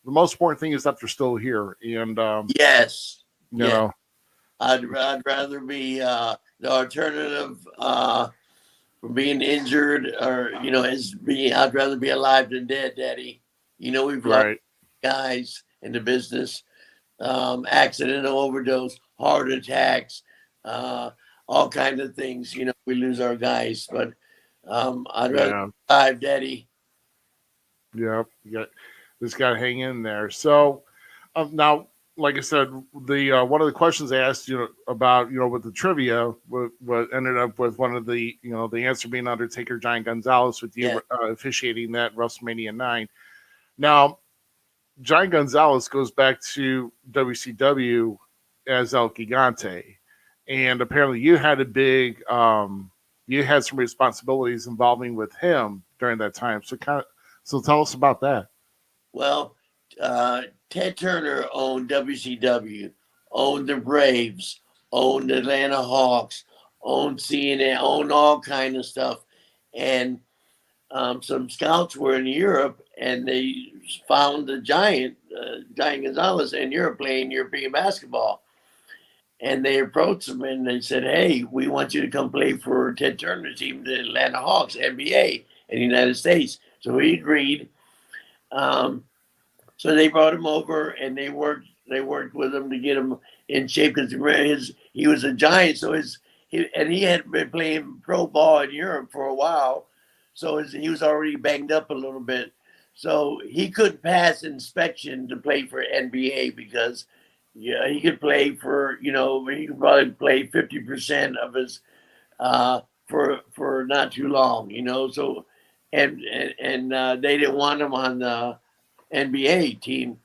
the most important thing is that they're still here, and yes, you know, I'd rather be the alternative for being injured, or I'd rather be alive than dead, Daddy. We've lost guys in the business, accidental overdose, heart attacks. All kinds of things, we lose our guys, but I'd rather die, Daddy. Yeah, just got to hang in there. So now, like I said, the one of the questions I asked you about, with the trivia, what ended up with one of the, the answer being Undertaker Giant Gonzalez, with you officiating that WrestleMania 9. Now, Giant Gonzalez goes back to WCW as El Gigante. And apparently you had you had some responsibilities involving with him during that time. So tell us about that. Well, Ted Turner owned WCW, owned the Braves, owned the Atlanta Hawks, owned CNN, owned all kind of stuff. And some scouts were in Europe, and they found the Giant Gonzalez in Europe playing European basketball. And they approached him and they said, "Hey, we want you to come play for Ted Turner's team, the Atlanta Hawks, NBA in the United States." So he agreed. So they brought him over, and they worked with him to get him in shape, because he was a Giant. So he had been playing pro ball in Europe for a while, so he was already banged up a little bit. So he couldn't pass inspection to play for NBA, because he could play for, he could probably play 50% of his for not too long, So and they didn't want him on the NBA team.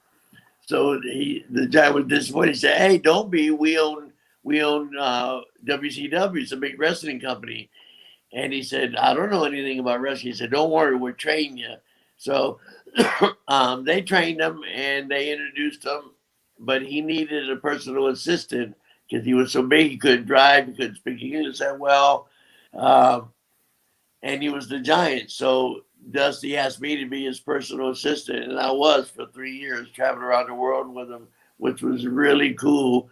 So the guy was disappointed. He said, "Hey, don't be. We own WCW. It's a big wrestling company." And he said, "I don't know anything about wrestling." He said, "Don't worry, we're training you." So they trained him and they introduced him. But he needed a personal assistant because he was so big, he couldn't drive, he couldn't speak English that well. And he was the Giant. So Dusty asked me to be his personal assistant, and I was for 3 years, traveling around the world with him, which was really cool.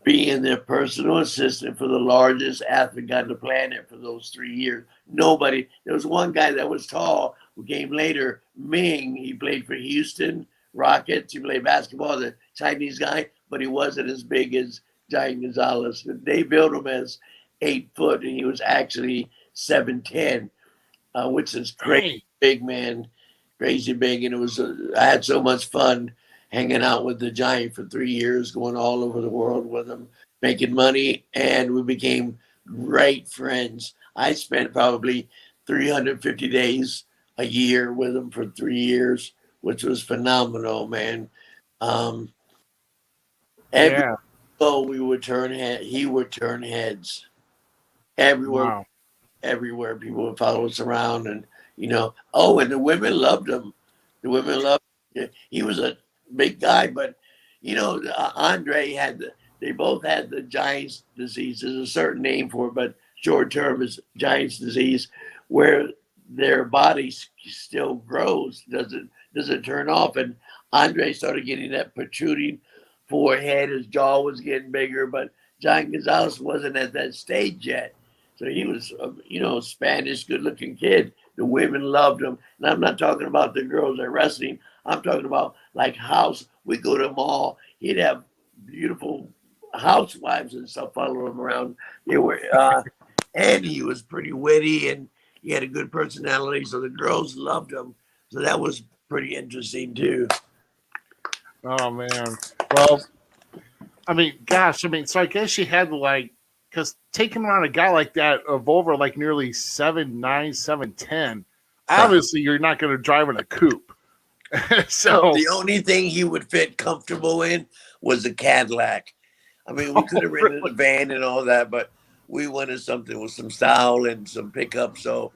being their personal assistant for the largest athlete on the planet for those 3 years. Nobody. There was one guy that was tall who came later, Ming. He played for Houston Rockets. He played basketball, the Chinese guy, but he wasn't as big as Giant Gonzalez. They built him as 8 foot, and he was actually 7'10", which is crazy Dang. big, man, crazy big. And it was I had so much fun hanging out with the Giant for 3 years, going all over the world with him, making money, and we became great friends. I spent probably 350 days a year with him for 3 years, which was phenomenal, man. Um, every Yeah. show we would turn head, he would turn heads everywhere. Wow. Everywhere people would follow us around, and oh, and the women loved him. The women loved him. He was a big guy, but Andre had they both had the Giants disease. There's a certain name for it, but short term is Giants disease, where their body still grows, doesn't turn off. And Andre started getting that protruding forehead. His jaw was getting bigger, but Giant Gonzalez wasn't at that stage yet. So he was, Spanish, good-looking kid. The women loved him. And I'm not talking about the girls at wrestling. I'm talking about like house. We go to the mall. He'd have beautiful housewives and stuff follow him around. They were, and he was pretty witty, and he had a good personality. So the girls loved him. So that was pretty interesting too. Oh man. Well, I mean, gosh, I mean, so I guess you had to because taking on a guy like that of over like nearly 7'9", 7'10", obviously you're not going to drive in a coupe. So the only thing he would fit comfortable in was a Cadillac. I mean, we could have rented a van and all that, but we wanted something with some style and some pickup. So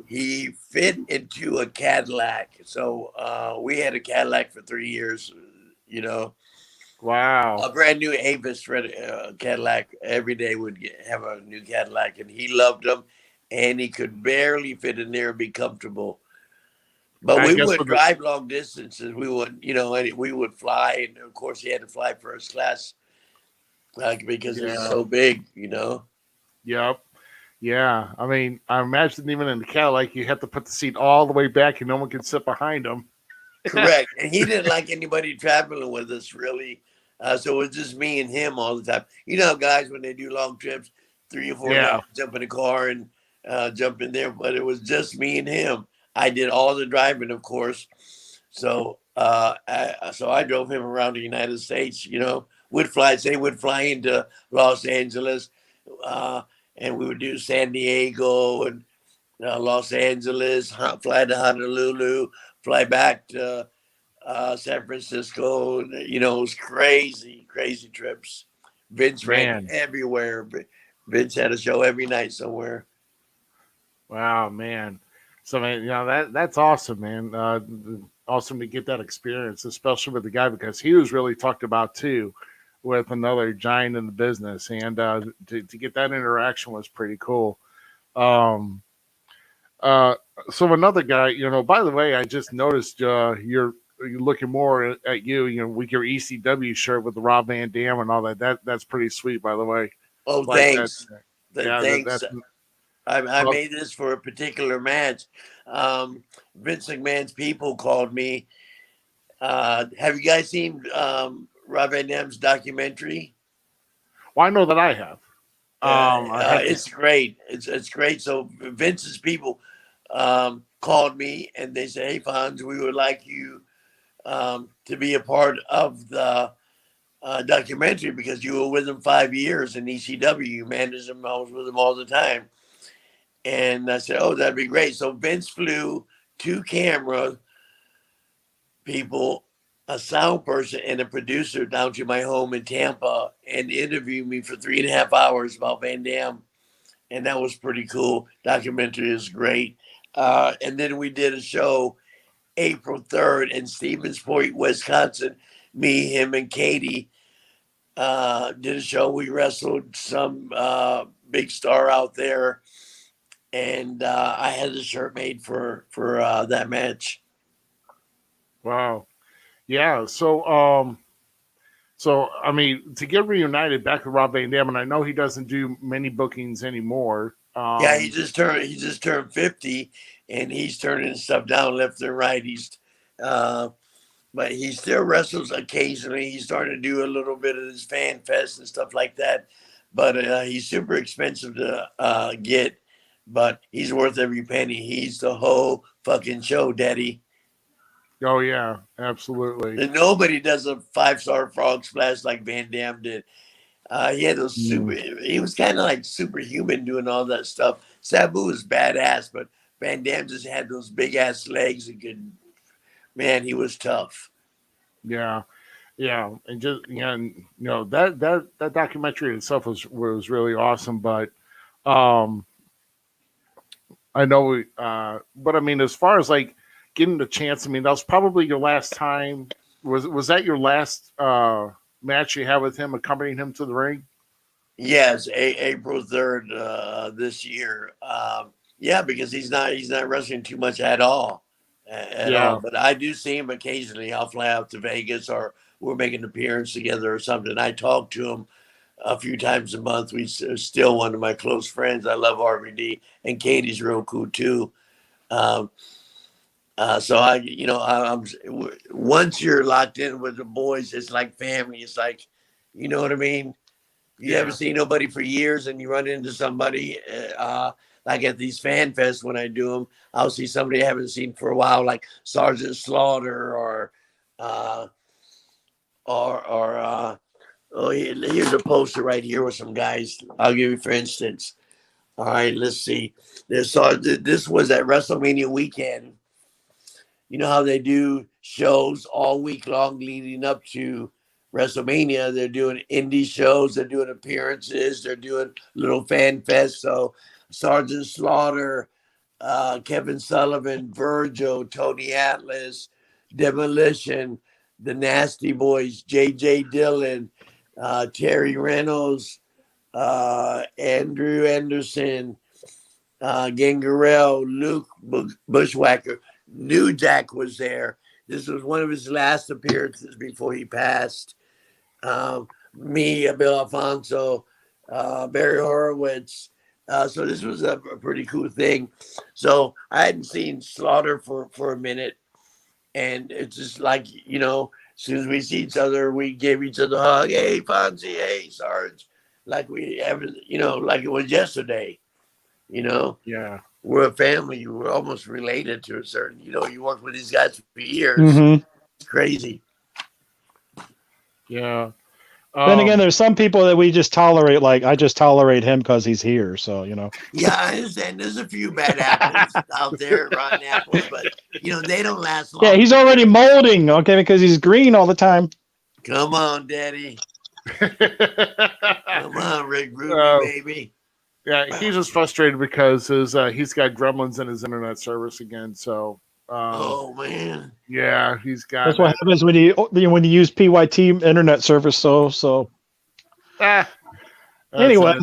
he fit into a Cadillac. So we had a Cadillac for 3 years, wow. A brand new Avis Cadillac. Every day would have a new Cadillac, and he loved them, and he could barely fit in there and be comfortable. But I we guess would with drive long distances. We would, and we would fly, and of course, he had to fly first class because it's so big. Yep. Yeah. I mean, I imagine even in the Cadillac, you have to put the seat all the way back and no one can sit behind him. Correct. And he didn't like anybody traveling with us, really. So it was just me and him all the time. Guys, when they do long trips, 3 or 4 guys jump in the car and jump in there. But it was just me and him. I did all the driving, of course. So I drove him around the United States, would fly into Los Angeles, and we would do San Diego and Los Angeles, fly to Honolulu, fly back to San Francisco. It was crazy, crazy trips. Vince ran everywhere. Vince had a show every night somewhere. Wow, man. So, man, that's awesome, man. Awesome to get that experience, especially with the guy, because he was really talked about too with another giant in the business. And to get that interaction was pretty cool. Um, so another guy, by the way, I just noticed you're looking more at you, with your ECW shirt with the Rob Van Dam and all that. That's pretty sweet, by the way. Oh, Like thanks. Thanks. That's I made this for a particular match. Vince McMahon's people called me. Have you guys seen Rob Van Dam's documentary? well, I know that I have. It's great. It's great. So Vince's people called me and they said, "Hey, Fonz, we would like you to be a part of the documentary because you were with him 5 years in ECW. You managed him. I was with him all the time." And I said, "Oh, that'd be great." So Vince flew 2 camera people, a sound person, and a producer down to my home in Tampa and interviewed me for 3.5 hours about Van Dam. And that was pretty cool. Documentary is great. And then we did a show April 3rd in Stevens Point, Wisconsin. Me, him, and Katie did a show. We wrestled some big star out there. And I had the shirt made for that match. Wow. Yeah. So, So, I mean, to get reunited back with Rob Van Dam, and I know he doesn't do many bookings anymore. Yeah, he just turned 50, and he's turning stuff down left and right. Uh, but he still wrestles occasionally. He's starting to do a little bit of his fan fest and stuff like that. But he's super expensive to get. But he's worth every penny. He's the whole fucking show, Daddy. Oh yeah, absolutely. And nobody does a 5-star frog splash like Van Dam did. He had those super. He was kind of like superhuman doing all that stuff. Sabu was badass, but Van Dam just had those big ass legs and could. Man, he was tough. Yeah, yeah, and just and that documentary itself was really awesome. But um, I know, but I mean, as far as like getting the chance, I mean, that was probably your last time. Was that your last match you had with him, accompanying him to the ring? Yes, April 3rd this year. Yeah, because he's not wrestling too much at all, at all. Yeah, But I do see him occasionally. I'll fly out to Vegas, or we're making an appearance together or something. I talk to him a few times a month. He's still one of my close friends. I love RVD, and Katie's real cool too. Um, so I'm once you're locked in with the boys, it's like family. It's like, you know what I mean? You yeah, haven't seen nobody for years, and you run into somebody like at these fan fests when I do them. I'll see somebody I haven't seen for a while, like Sergeant Slaughter uh, or here's a poster right here with some guys. I'll give you for instance. All right, let's see. This was at WrestleMania weekend. You know how they do shows all week long leading up to WrestleMania. They're doing indie shows, they're doing appearances, they're doing little fan fest. So Sergeant Slaughter, Kevin Sullivan, Virgil, Tony Atlas, Demolition, the Nasty Boys, J.J. Dillon, Terry Reynolds, Andrew Anderson, Gangrel, Luke Bushwhacker. New Jack was there. This was one of his last appearances before he passed. Me, Bill Alfonso, Barry Horowitz. So this was a pretty cool thing. So I hadn't seen Slaughter for a minute. And it's just like, as soon as we see each other, we gave each other a hug. Hey, Fonzy. Hey, Sarge. Like we haven't, like it was yesterday, yeah. we're a family. We're almost related to a certain, you work with these guys for years. Mm-hmm. It's crazy. Yeah. Then again, there's some people that we just tolerate. Like I just tolerate him because he's here. So Yeah, I understand. There's a few bad apples out there, rotten apples, but they don't last long. Yeah, he's already molding. Okay, because he's green all the time. Come on, Daddy. Come on, Rick Ruby, baby. Yeah, he's just frustrated because he's got gremlins in his internet service again. So, oh man, yeah, he's got. That's what happens when you use PYT internet service. So. Anyway,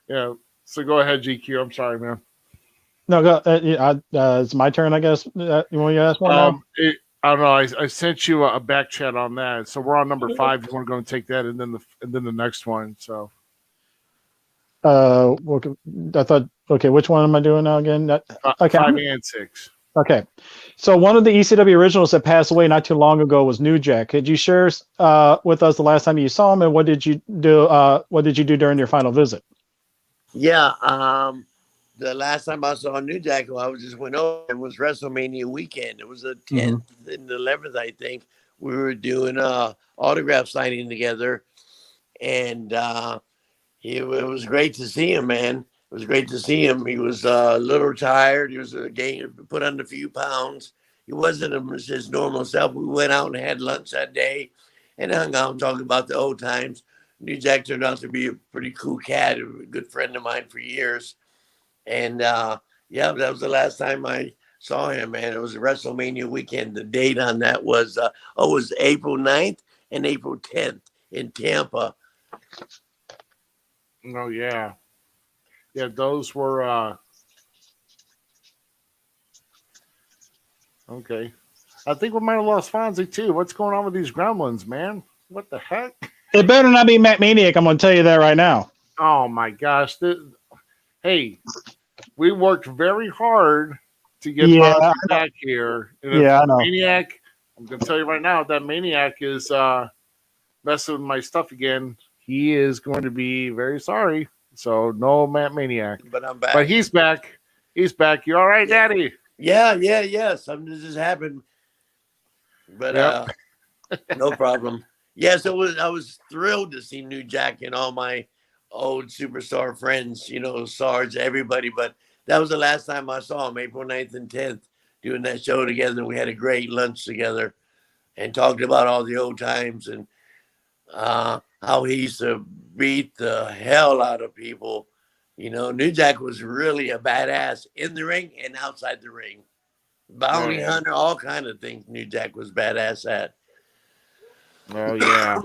yeah. So go ahead, GQ. I'm sorry, man. No, go. It's my turn, I guess. You want to ask one now? I don't know. I sent you a back chat on that. So we're on number 5. You want to go and take that, and then the next one. So. I thought. Okay, which one am I doing now again? Okay, 5 and 6. Okay, so one of the ECW originals that passed away not too long ago was New Jack. Could you share with us the last time you saw him, and what did you do? What did you do during your final visit? Yeah, the last time I saw New Jack, I just went over. It was WrestleMania weekend. It was the 10th and the 11th, I think. We were doing autograph signing together, and it was great to see him, man. It was great to see him. He was a little tired. He was put on a few pounds. He wasn't his normal self. We went out and had lunch that day and hung out and talked about the old times. New Jack turned out to be a pretty cool cat, a good friend of mine for years. And that was the last time I saw him, man. It was a WrestleMania weekend. The date on that was it was April 9th and April 10th in Tampa. Oh yeah. Yeah, those were okay. I think we might have lost Fonzie too. What's going on with these gremlins, man? What the heck? It better not be Matt Maniac. I'm going to tell you that right now. Oh my gosh! Hey, we worked very hard to get Fonzie back here. And if I know. Maniac, I'm going to tell you right now, if that Maniac is messing with my stuff again, he is going to be very sorry. So no Matt Maniac. But I'm back. But he's back. He's back. You all right, Daddy? Yeah. Something just happened. But no problem. Yes, I was thrilled to see New Jack and all my old superstar friends, Sarge, everybody. But that was the last time I saw him, April 9th and 10th, doing that show together. We had a great lunch together and talked about all the old times and how he used to beat the hell out of people. New Jack was really a badass in the ring and outside the ring. Bounty hunter, all kind of things New Jack was badass at. Oh, yeah.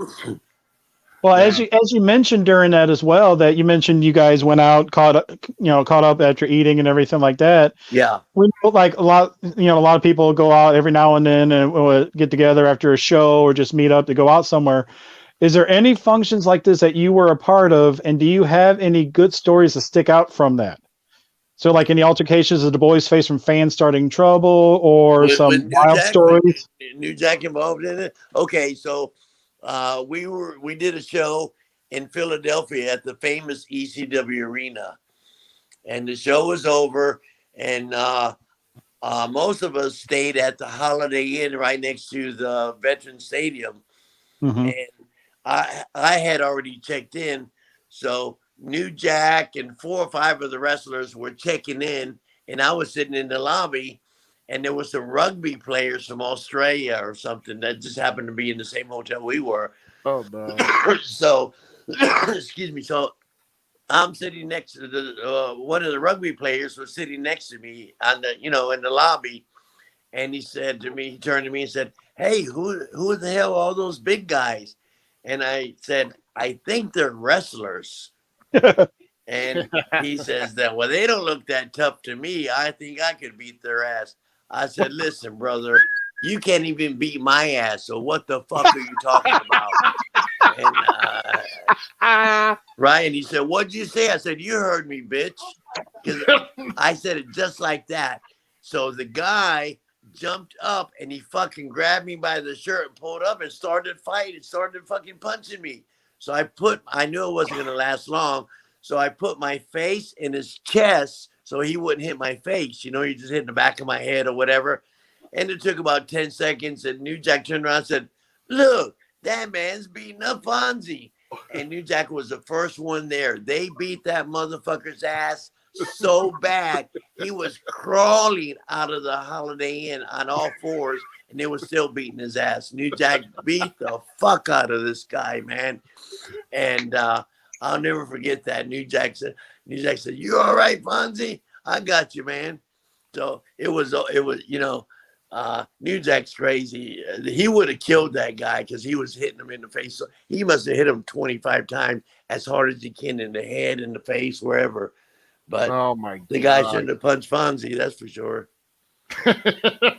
Well, as you mentioned during that as well, that you mentioned you guys went out, caught up after eating and everything like that. Yeah. We know like a lot of people go out every now and then and get together after a show or just meet up to go out somewhere. Is there any functions like this that you were a part of, and do you have any good stories to stick out from that? So, like any altercations that the boys face from fans starting trouble, or some wild stories? New Jack involved in it. Okay, so we did a show in Philadelphia at the famous ECW Arena, and the show was over, and most of us stayed at the Holiday Inn right next to the Veterans Stadium, and I had already checked in, so New Jack and 4 or 5 of the wrestlers were checking in, and I was sitting in the lobby, and there were some rugby players from Australia or something that just happened to be in the same hotel we were. Oh, no. So, excuse me. So I'm sitting next to the one of the rugby players was sitting next to me on the in the lobby, and he turned to me and said, "Hey, who the hell are all those big guys?" And I said, "I think they're wrestlers." And he says that, well, they don't look that tough to me. I think I could beat their ass. I said, listen, brother, you can't even beat my ass. So what the fuck are you talking about? And Ryan, he said, what'd you say? I said, you heard me, bitch. Because I said it just like that. So the guy jumped up and he fucking grabbed me by the shirt and pulled up and started fighting, started fucking punching me. So I knew it wasn't going to last long. So I put my face in his chest so he wouldn't hit my face. You just hit the back of my head or whatever. And it took about 10 seconds. And New Jack turned around and said, look, that man's beating up Fonzy. And New Jack was the first one there. They beat that motherfucker's ass so bad. He was crawling out of the Holiday Inn on all fours. And they were still beating his ass. New Jack beat the fuck out of this guy, man. And I'll never forget that. New Jack said, you all right, Fonzie? I got you, man. So it was, New Jack's crazy. He would have killed that guy because he was hitting him in the face. So he must have hit him 25 times as hard as he can in the head, in the face, wherever. But the guy shouldn't have punched Fonzie, that's for sure.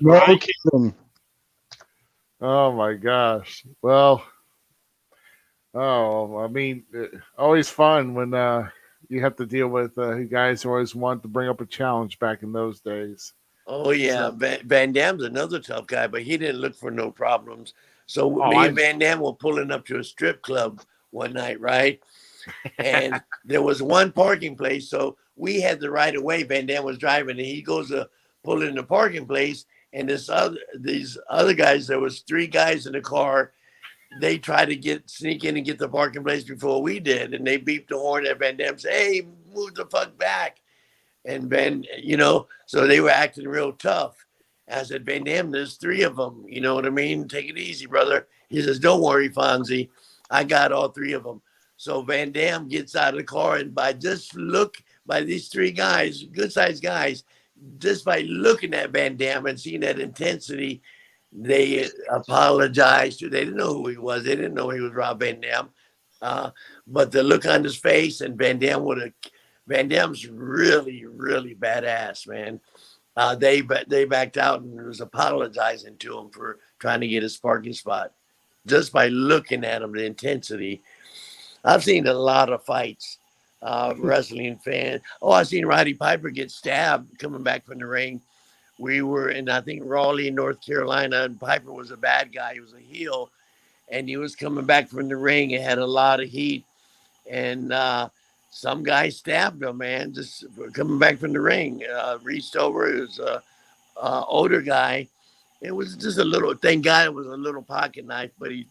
No kidding. Oh my gosh. Well, I mean, always fun when you have to deal with guys who always want to bring up a challenge back in those days. Oh, yeah. So, Van Damme's another tough guy, but he didn't look for no problems. So me and Van Damme were pulling up to a strip club one night, right? And there was one parking place. So we had the right of way. Van Damme was driving, and he goes to pull in the parking place. And these other guys, there was 3 guys in the car. They tried to sneak in and get the parking place before we did. And they beeped the horn at Van Damme, say, hey, move the fuck back. And Van, so they were acting real tough. And I said, Van Damme, there's 3 of them. You know what I mean? Take it easy, brother. He says, don't worry, Fonzie. I got all 3 of them. So Van Damme gets out of the car, and by these 3 guys, good-sized guys, just by looking at Van Damme and seeing that intensity, they apologized. They didn't know who he was. They didn't know he was Rob Van Dam. But the look on his face, and Van Damme's really, really badass, man. They backed out and was apologizing to him for trying to get his parking spot just by looking at him. The intensity. I've seen a lot of fights. Wrestling fan. Oh, I seen Roddy Piper get stabbed coming back from the ring. We were in, I think, Raleigh, North Carolina, and Piper was a bad guy. He was a heel, and he was coming back from the ring. It had a lot of heat, and some guy stabbed him, man, just coming back from the ring. Reached over. It was a older guy. It was just a little, thank God it was a little pocket knife, but he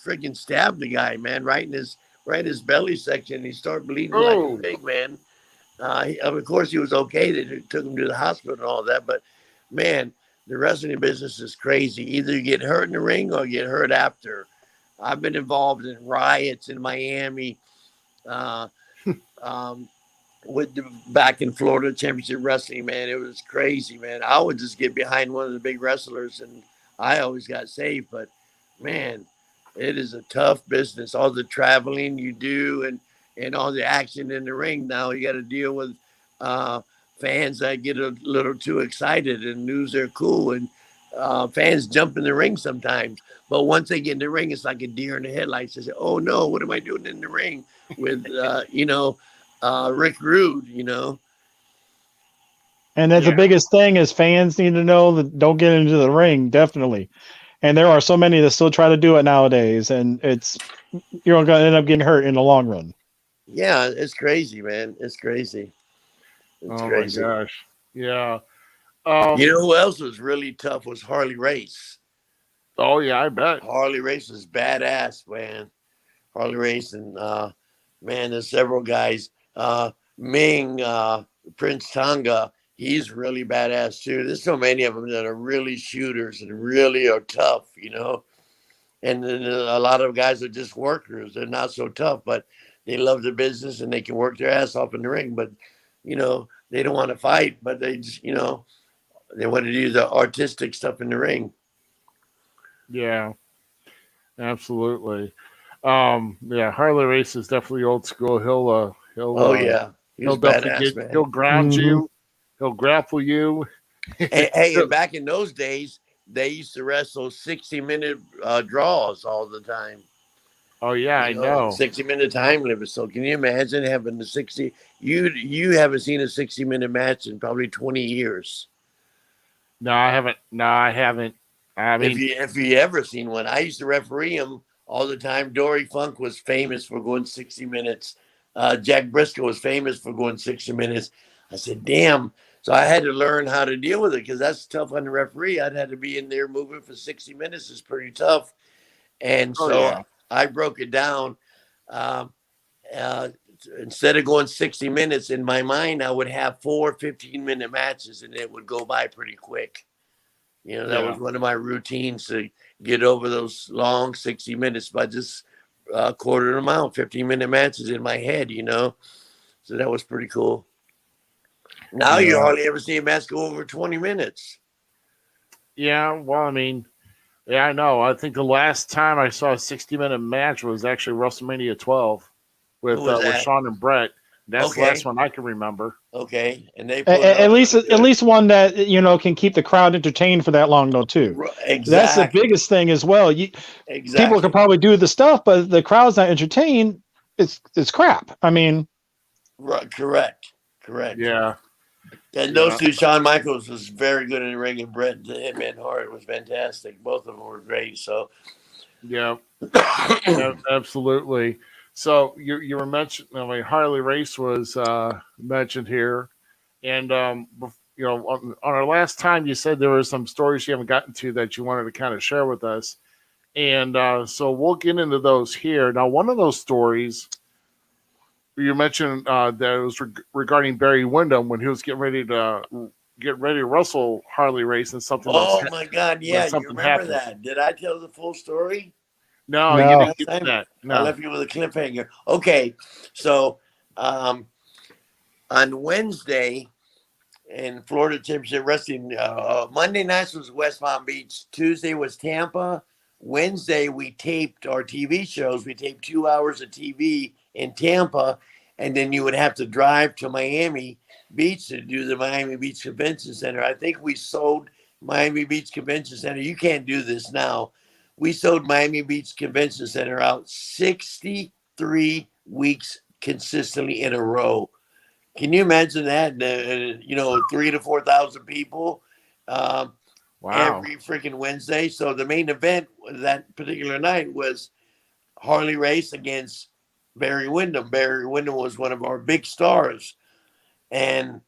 freaking stabbed the guy, man, right in his belly section. He started bleeding like a pig, man. Of course, he was okay. They took him to the hospital and all that. But, man, the wrestling business is crazy. Either you get hurt in the ring or you get hurt after. I've been involved in riots in Miami back in Florida Championship Wrestling, man. It was crazy, man. I would just get behind one of the big wrestlers, and I always got saved. But, man, it is a tough business. All the traveling you do and all the action in the ring. Now you got to deal with fans that get a little too excited and lose their cool, and fans jump in the ring sometimes. But once they get in the ring, it's like a deer in the headlights. They say, "Oh no, what am I doing in the ring with Rick Rude?" And that's the biggest thing is fans need to know that don't get into the ring, definitely. And there are so many that still try to do it nowadays, and you're going to end up getting hurt in the long run. Yeah, it's crazy, man. It's crazy. It's crazy. My gosh. Yeah. You know who else was really tough was Harley Race. Oh yeah, I bet. Harley Race was badass, man. Harley Race and man, there's several guys. Ming, Prince Tonga, he's really badass too. There's so many of them that are really shooters and really are tough, And then a lot of guys are just workers. They're not so tough, but they love the business and they can work their ass off in the ring. But, they don't want to fight, but they just, they want to do the artistic stuff in the ring. Yeah, absolutely. Harley Race is definitely old school. He'll he'll definitely he'll ground you, he'll grapple you. Hey, and back in those days, they used to wrestle 60-minute draws all the time. Oh yeah, I know. 60-minute time limit. So can you imagine having the 60? You haven't seen a 60-minute match in probably 20 years. No, I haven't. I mean, if you ever seen one, I used to referee them all the time. Dory Funk was famous for going 60 minutes. Jack Briscoe was famous for going 60 minutes. I said, damn. So I had to learn how to deal with it because that's tough on the referee. I'd had to be in there moving for 60 minutes. It's pretty tough. And I broke it down. Instead of going 60 minutes, in my mind, I would have 4 15-minute matches, and it would go by pretty quick. That was one of my routines to get over those long 60 minutes by just quartering them out, 15-minute matches in my head, So that was pretty cool. Now you hardly ever see a match go over 20 minutes. Yeah, well, I mean, yeah, I know. I think the last time I saw a 60-minute match was actually WrestleMania 12 with Shawn and Brett. That's the last one I can remember. Okay, and they at least one that can keep the crowd entertained for that long though too. Exactly. That's the biggest thing as well. People can probably do the stuff, but the crowd's not entertained. It's crap. I mean, correct. Yeah. And those two, Shawn Michaels was very good in the ring, and Bret the Hitman Hart was fantastic. Both of them were great. So, yeah, absolutely. So you were mentioning, Harley Race was mentioned here, and on our last time you said there were some stories you haven't gotten to that you wanted to kind of share with us, and so we'll get into those here. Now, one of those stories you mentioned that it was regarding Barry Windham when he was getting ready to wrestle Harley Race and something. Oh my God! Yeah, you remember happened. That? Did I tell the full story? No, you didn't get that. No. I left you with a cliffhanger. Okay, so on Wednesday in Florida Championship Wrestling, Monday nights was West Palm Beach. Tuesday was Tampa. Wednesday we taped our TV shows. We taped 2 hours of TV in Tampa, and then you would have to drive to Miami Beach to do the Miami Beach Convention Center. I think we sold Miami Beach Convention Center. You can't do this now. We sold Miami Beach Convention Center out 63 weeks consistently in a row. Can you imagine that? 3,000 to 4,000 people every freaking Wednesday. So the main event that particular night was Harley Race against Barry Windham. Barry Windham was one of our big stars. And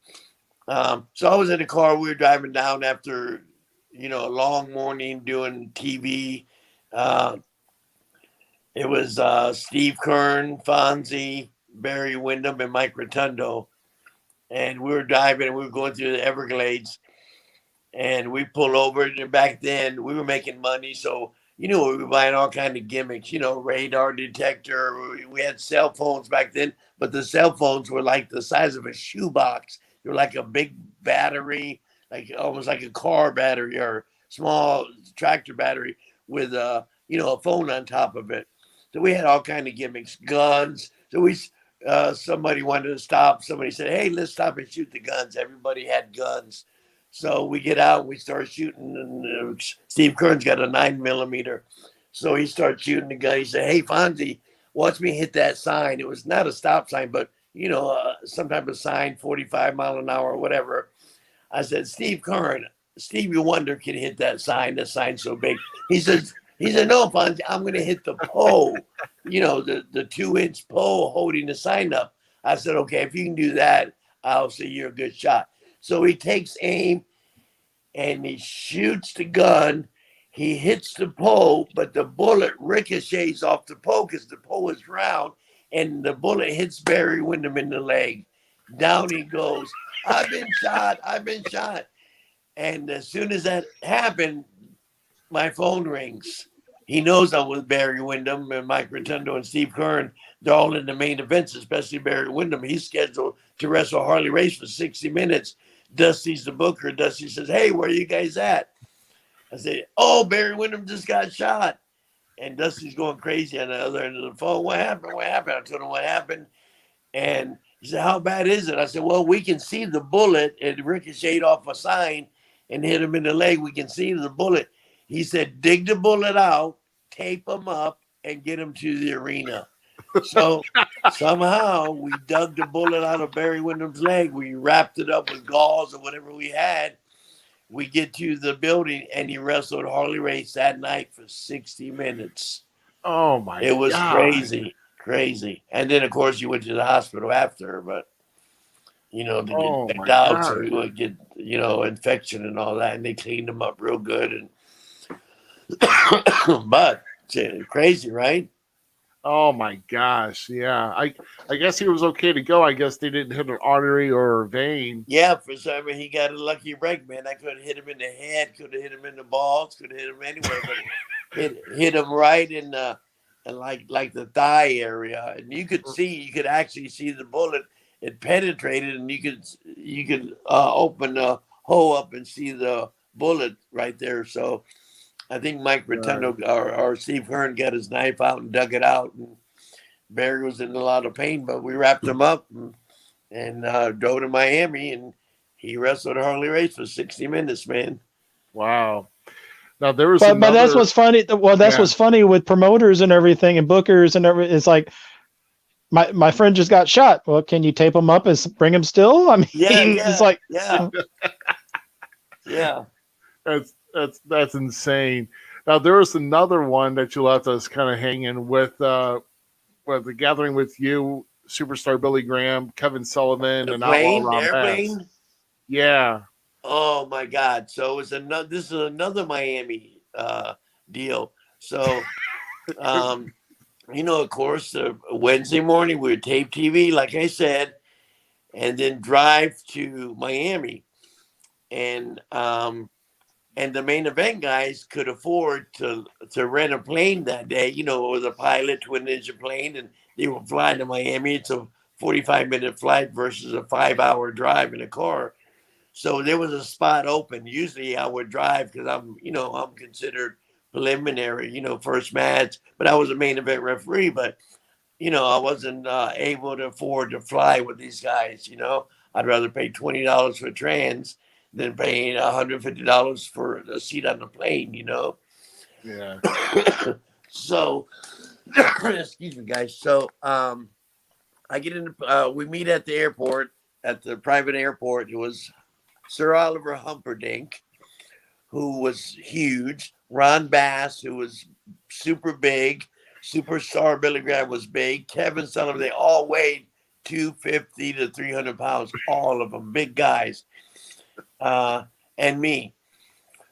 so I was in the car. We were driving down after, a long morning doing TV. It was Steve Kern, Fonzy, Barry Windham, and Mike Rotundo. And we were driving and we were going through the Everglades. And we pulled over. And back then, we were making money. So, we were buying all kinds of gimmicks, radar detector. We had cell phones back then, but the cell phones were like the size of a shoebox. They were like a big battery, like almost like a car battery or small tractor battery with a phone on top of it. So we had all kinds of gimmicks, guns. So somebody wanted to stop. Somebody said, "Hey, let's stop and shoot the guns." Everybody had guns. So we get out, we start shooting, and Steve Kern's got a 9mm. So he starts shooting the gun. He said, "Hey, Fonzy, watch me hit that sign." It was not a stop sign, but, some type of sign, 45 mile an hour or whatever. I said, "Steve Kern, Stevie Wonder can hit that sign. The sign's so big." He said, "No, Fonzy, I'm going to hit the pole, the 2-inch pole holding the sign up." I said, "Okay, if you can do that, I'll say you're a good shot." So he takes aim and he shoots the gun. He hits the pole, but the bullet ricochets off the pole because the pole is round, and the bullet hits Barry Windham in the leg. Down he goes. I've been shot. And as soon as that happened, my phone rings. He knows I'm with Barry Windham and Mike Rotundo and Steve Kern. They're all in the main events, especially Barry Windham. He's scheduled to wrestle Harley Race for 60 minutes. Dusty's the booker. Dusty says, "Hey, where are you guys at?" I say, "Oh, Barry Windham just got shot." And Dusty's going crazy on the other end of the phone. What happened? I told him what happened. And he said, "How bad is it?" I said, "Well, we can see the bullet. It ricocheted off a sign and hit him in the leg. We can see the bullet." He said, "Dig the bullet out, tape him up, and get him to the arena." So somehow we dug the bullet out of Barry Windham's leg. We wrapped it up with gauze or whatever we had. We get to the building, and he wrestled Harley Race that night for 60 minutes. Oh, my God. It was crazy. And then, of course, you went to the hospital after, but, to get checked out so he would get, infection and all that. And they cleaned him up real good. And but crazy, right? Oh my gosh, yeah. I guess he was okay to go. I guess they didn't hit an artery or a vein. Yeah, for some reason he got a lucky break, man. I could have hit him in the head, could have hit him in the balls, could have hit him anywhere, but hit him right in the like the thigh area, and you could actually see the bullet. It penetrated, and you could open the hole up and see the bullet right there. So I think Mike Rotundo or Steve Kern got his knife out and dug it out. And Barry was in a lot of pain, but we wrapped him up and drove to Miami, and he wrestled Harley Race for 60 minutes, man. Wow. Now there was, but that's what's funny. Well, that's what's funny with promoters and everything and bookers and everything. It's like my friend just got shot. Well, can you tape him up and bring him still? I mean, it's like, yeah. That's insane. Now there was another one that you left us kind of hanging with the gathering with you, Superstar Billy Graham, Kevin Sullivan, and Outlaw Ron Bass. Yeah. Oh my God! So this is another Miami deal. So, of course, Wednesday morning we would tape TV, like I said, and then drive to Miami, and the main event guys could afford to rent a plane that day. It was a pilot twin engine plane, and they were flying to Miami. It's a 45-minute flight versus a 5-hour drive in a car. So there was a spot open. Usually I would drive because I'm considered preliminary, first match, but I was a main event referee, but, I wasn't able to afford to fly with these guys, I'd rather pay $20 for trans than paying $150 for a seat on the plane, you know? Yeah. So, excuse me, guys. So, I get in, we meet at the airport, at the private airport. It was Sir Oliver Humperdinck, who was huge, Ron Bass, who was super big, Superstar Billy Graham was big, Kevin Sullivan, they all weighed 250 to 300 pounds, all of them, big guys, and me.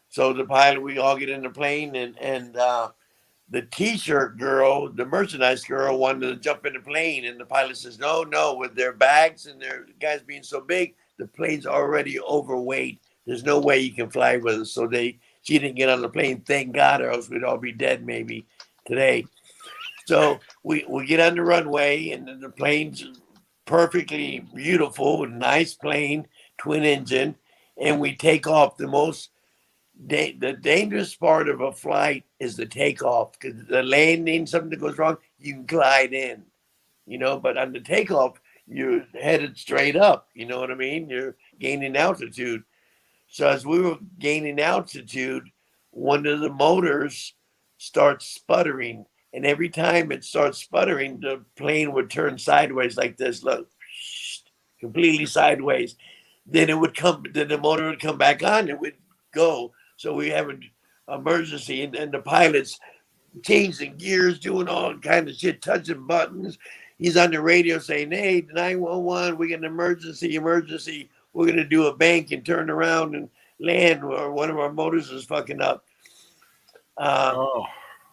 So the pilot, we all get in the plane, and the t-shirt girl, the merchandise girl, wanted to jump in the plane, and the pilot says, no, with their bags and their guys being so big, the plane's already overweight. There's no way you can fly with us. So she didn't get on the plane, thank God, or else we'd all be dead maybe today. So we get on the runway, and the plane's perfectly beautiful, nice plane, twin engine, and we take off. The dangerous part of a flight is the takeoff, because the landing, something goes wrong, you can glide in, you know, but on the takeoff, you're headed straight up. You know what I mean? You're gaining altitude. So as we were gaining altitude, one of the motors starts sputtering. And every time it starts sputtering, the plane would turn sideways like this, look, completely sideways. Then the motor would come back on, it would go. So we have an emergency, and the pilot's changing gears, doing all kind of shit, touching buttons. He's on the radio saying, hey, 911, we got an emergency. We're going to do a bank and turn around and land, or one of our motors is fucking up.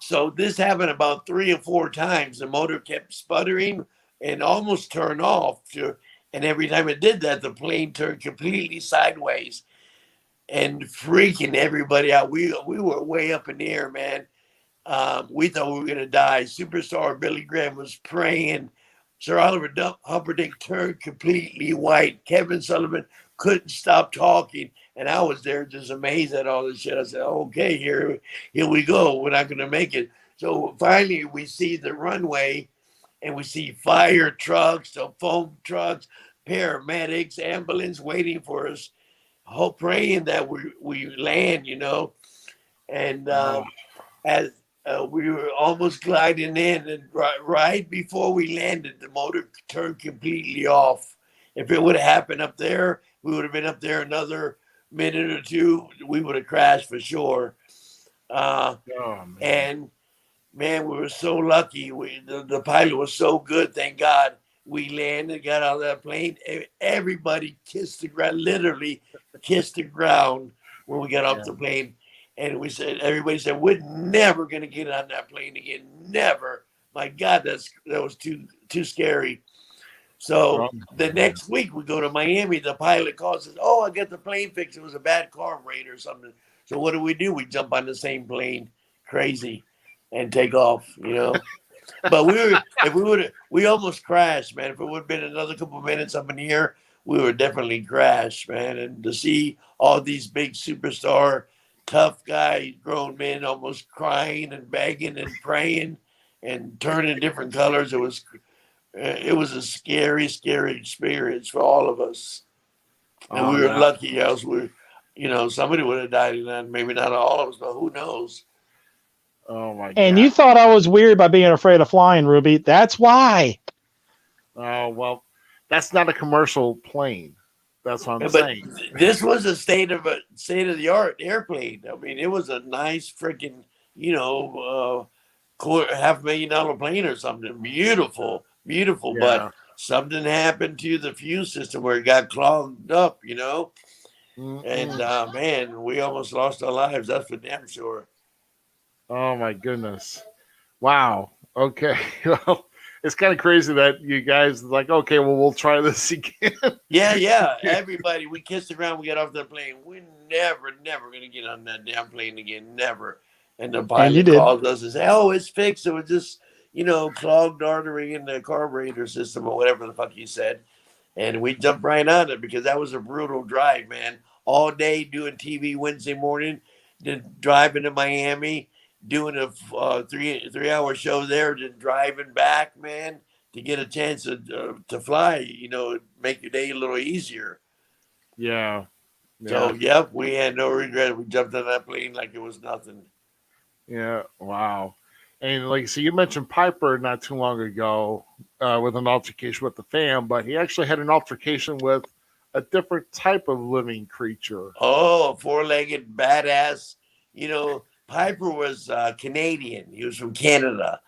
So this happened about 3 or 4 times. The motor kept sputtering and almost turned off. And every time it did that, the plane turned completely sideways and freaking everybody out. We were way up in the air, man. We thought we were going to die. Superstar Billy Graham was praying. Sir Oliver Humperdinck turned completely white. Kevin Sullivan couldn't stop talking. And I was there just amazed at all this shit. I said, okay, here we go. We're not going to make it. So finally we see the runway, and we see fire trucks, the foam trucks, paramedics, ambulance waiting for us, praying that we land, you know. And as we were almost gliding in, and right before we landed, the motor turned completely off. If it would have happened up there, we would have been up there another minute or two. We would have crashed for sure. And man, we were so lucky. The pilot was so good. Thank God we landed, got out of that plane. Everybody kissed the ground, literally kissed the ground when we got off the plane. And everybody said, we're never going to get on that plane again. Never. My God, that was too scary. So the next week we go to Miami. The pilot calls us, oh, I got the plane fixed. It was a bad carburetor or something. So what do? We jump on the same plane, crazy, and take off, you know. But we almost crashed, man. If it would have been another couple of minutes up in the air, we would definitely crash, man. And to see all these big superstar, tough guys, grown men, almost crying and begging and praying and turning different colors, it was a scary experience for all of us. And we were lucky, else somebody would have died in that. Maybe not all of us, but who knows? Oh my God. And you thought I was weird by being afraid of flying, Ruby. That's why. Oh, well, that's not a commercial plane. That's what I'm saying. This was a state of the art airplane. I mean, it was a nice freaking, $500,000 plane or something. Beautiful. Yeah. But something happened to the fuel system where it got clogged up, you know. Mm-mm. And man, we almost lost our lives. That's for damn sure. Oh my goodness! Wow. Okay. Well, it's kind of crazy that you guys like. Okay, well, we'll try this again. Yeah. Everybody, we kissed the ground. We got off the plane. We're never gonna get on that damn plane again. Never. And the pilot called us and said, "Oh, it's fixed. It was just clogged artery in the carburetor system or whatever the fuck he said." And we jumped right on it because that was a brutal drive, man. All day doing TV Wednesday morning, then driving to Miami, doing a 3-hour show there, then driving back, man, to get a chance to fly, make your day a little easier. Yeah. So, yep, we had no regret. We jumped on that plane like it was nothing. Yeah. Wow. And like, so you mentioned Piper not too long ago with an altercation with the fan, but he actually had an altercation with a different type of living creature. Oh, a four-legged badass. Piper was Canadian. He was from Canada.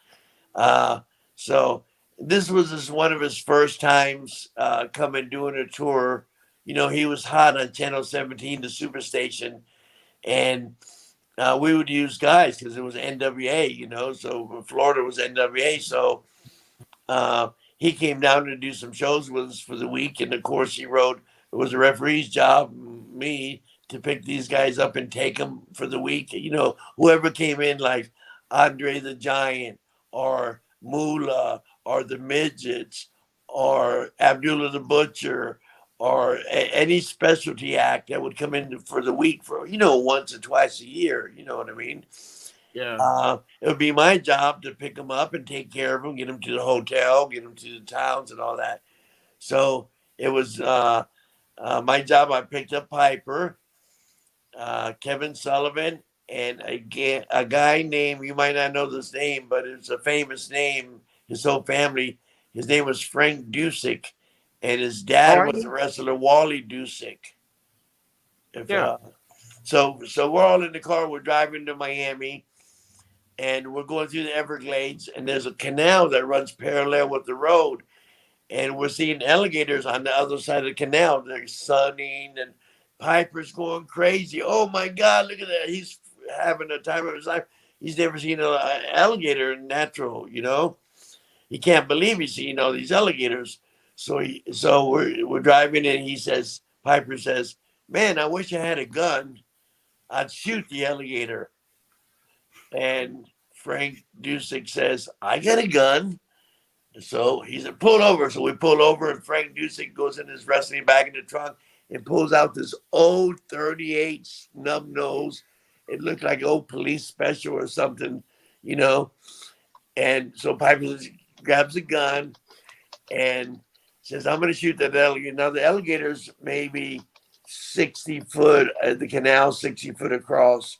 So this was just one of his first times coming doing a tour. He was hot on Channel 17, the Superstation, and we would use guys because it was NWA, so Florida was NWA. So he came down to do some shows with us for the week. And of course, it was a referee's job, me, to pick these guys up and take them for the week. Whoever came in, like Andre the Giant or Moolah or the Midgets or Abdullah the Butcher or any specialty act that would come in for the week for, once or twice a year. You know what I mean? Yeah. It would be my job to pick them up and take care of them, get them to the hotel, get them to the towns and all that. So it was my job. I picked up Piper, Kevin Sullivan, and a guy named, you might not know this name, but it's a famous name. His whole family, his name was Frank Dusick, and his dad was the wrestler Wally Dusick. So we're all in the car. We're driving to Miami, and we're going through the Everglades, and there's a canal that runs parallel with the road, and we're seeing alligators on the other side of the canal. They're sunning, and Piper's going crazy. Oh my God, look at that! He's having the time of his life. He's never seen an alligator natural. He can't believe he's seeing all these alligators. So we're driving, and Piper says, "Man, I wish I had a gun. I'd shoot the alligator." And Frank Dusick says, "I got a gun." So he said, "Pull over." So we pull over, and Frank Dusick goes in his wrestling bag in the trunk and pulls out this old 38 snub nose. It looked like old police special or something, And so Piper grabs a gun and says, "I'm going to shoot that alligator." Now the alligator's maybe 60 foot at the canal, 60 foot across.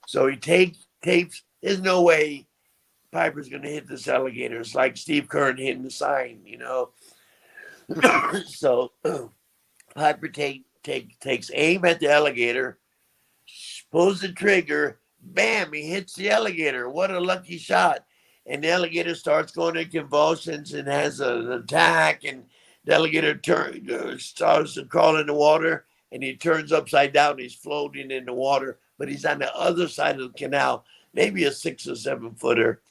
So he tapes. There's no way Piper's going to hit this alligator. It's like Steve Kern hitting the sign, So Piper takes aim at the alligator, pulls the trigger, bam, he hits the alligator. What a lucky shot. And the alligator starts going in convulsions and has an attack, and the alligator starts to crawl in the water, and he turns upside down. He's floating in the water, but he's on the other side of the canal, maybe a 6 or 7 footer.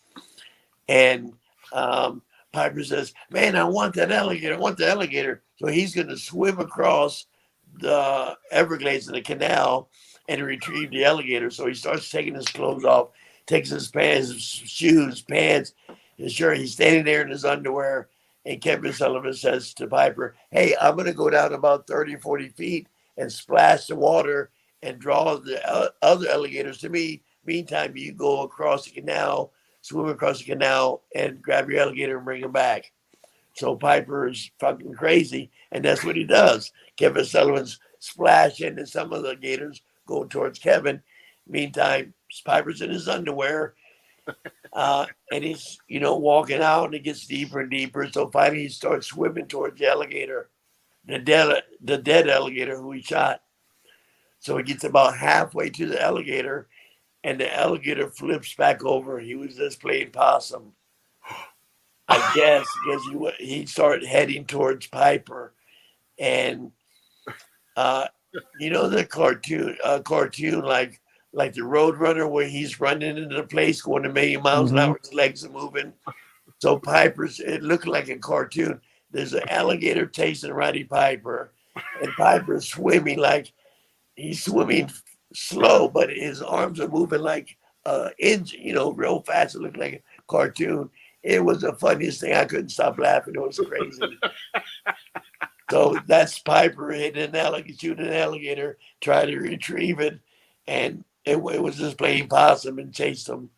And Piper says, "Man, I want that alligator. I want the alligator." So he's going to swim across the Everglades in the canal and retrieve the alligator. So he starts taking his clothes off, takes his pants, shoes, pants, his shirt. He's standing there in his underwear. And Kevin Sullivan says to Piper, "Hey, I'm going to go down about 30, 40 feet and splash the water and draw the other alligators to me. Meantime, you go across the canal, swim across the canal, and grab your alligator and bring him back." So Piper is fucking crazy, and that's what he does. Kevin Sullivan's splashing, and some of the gators go towards Kevin. Meantime, Piper's in his underwear, and he's, walking out, and it gets deeper and deeper. So finally, he starts swimming towards the alligator, the dead alligator who he shot. So he gets about halfway to the alligator, and the alligator flips back over. He was just playing possum, I guess, because he started heading towards Piper. And the cartoon like the Roadrunner, where he's running into the place going a million miles an hour, his legs are moving. So it looked like a cartoon. There's an alligator chasing Roddy Piper, and Piper's swimming like he's swimming slow, but his arms are moving like engine, real fast. It looked like a cartoon. It was the funniest thing. I couldn't stop laughing. It was crazy. So that's Piper hitting an alligator, shooting an alligator, trying to retrieve it, and it was just playing possum and chased him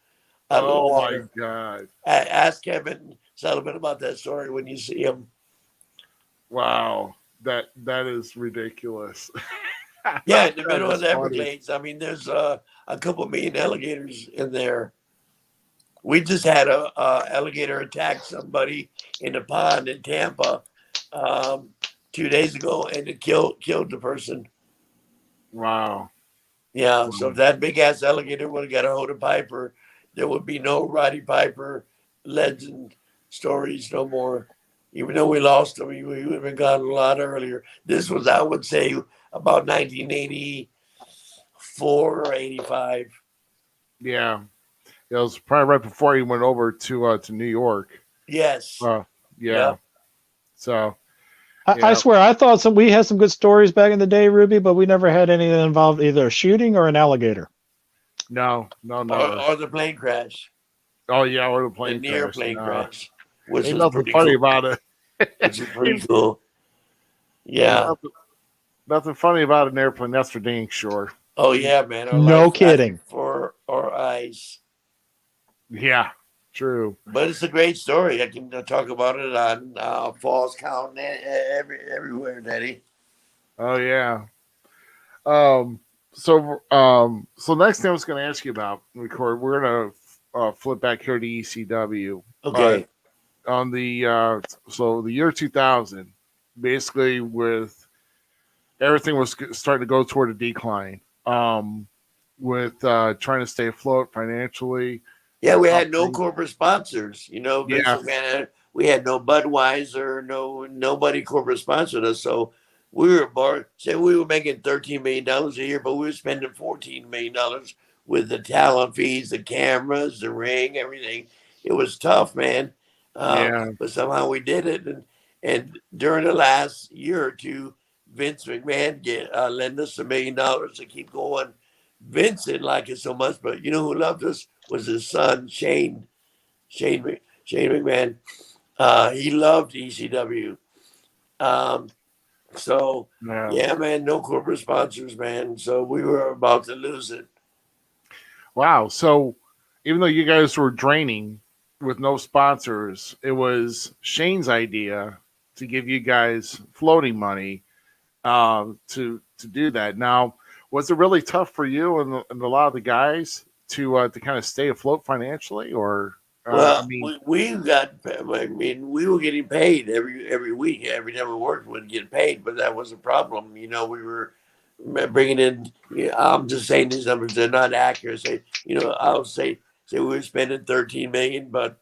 out of the water. Oh my God! Ask Kevin Sullivan about that story when you see him. Wow, that is ridiculous. Yeah, in the That middle of is the funny. Everglades. I mean, there's a couple million alligators in there. We just had a alligator attack somebody in a pond in Tampa 2 days ago, and it killed the person. Wow. Yeah, so if that big ass alligator would have got a hold of Piper, there would be no Roddy Piper legend stories no more. Even though we lost him, we would have been gone a lot earlier. This was, I would say, about 1984 or 85. Yeah. It was probably right before he went over to New York. Yes. Yeah. Yep. So I swear, I thought we had some good stories back in the day, Ruby, but we never had any that involved either a shooting or an alligator. no. Or the plane crash. Oh yeah, or the The plane near crash. plane Nah. crash. Which Ain't is nothing pretty funny cool. about it. Which is pretty cool. Yeah. Nothing funny about an airplane. That's for dang sure. Oh yeah, man. Our No life kidding. for our eyes. Yeah, true. But it's a great story. I can talk about it on Falls Count everywhere, Daddy. Oh yeah. So next thing I was going to ask you about, record. We're going to flip back here to ECW. Okay. On the so the year 2000, basically with everything was starting to go toward a decline. With trying to stay afloat financially. Yeah, we had no corporate sponsors. You know, Vince Yeah. McMahon, we had no Budweiser, nobody corporate sponsored us. So we were we were making $13 million a year, but we were spending $14 million with the talent fees, the cameras, the ring, everything. It was tough, man. Yeah. But somehow we did it. And during the last year or two, Vince McMahon lent us $1 million to keep going. Vince didn't like it so much, but you know who loved us was his son, Shane McMahon. He loved ECW. So, yeah, man, no corporate sponsors, man. So we were about to lose it. Wow. So even though you guys were draining with no sponsors, it was Shane's idea to give you guys floating money to do that. Now, was it really tough for you and a lot of the guys to kind of stay afloat financially, or Well, we got. I mean, we were getting paid every week. Every time we worked, we'd get paid, but that was a problem. You know, we were bringing in. I'm just saying these numbers; they're not accurate. Say, I'll say we were spending 13 million, but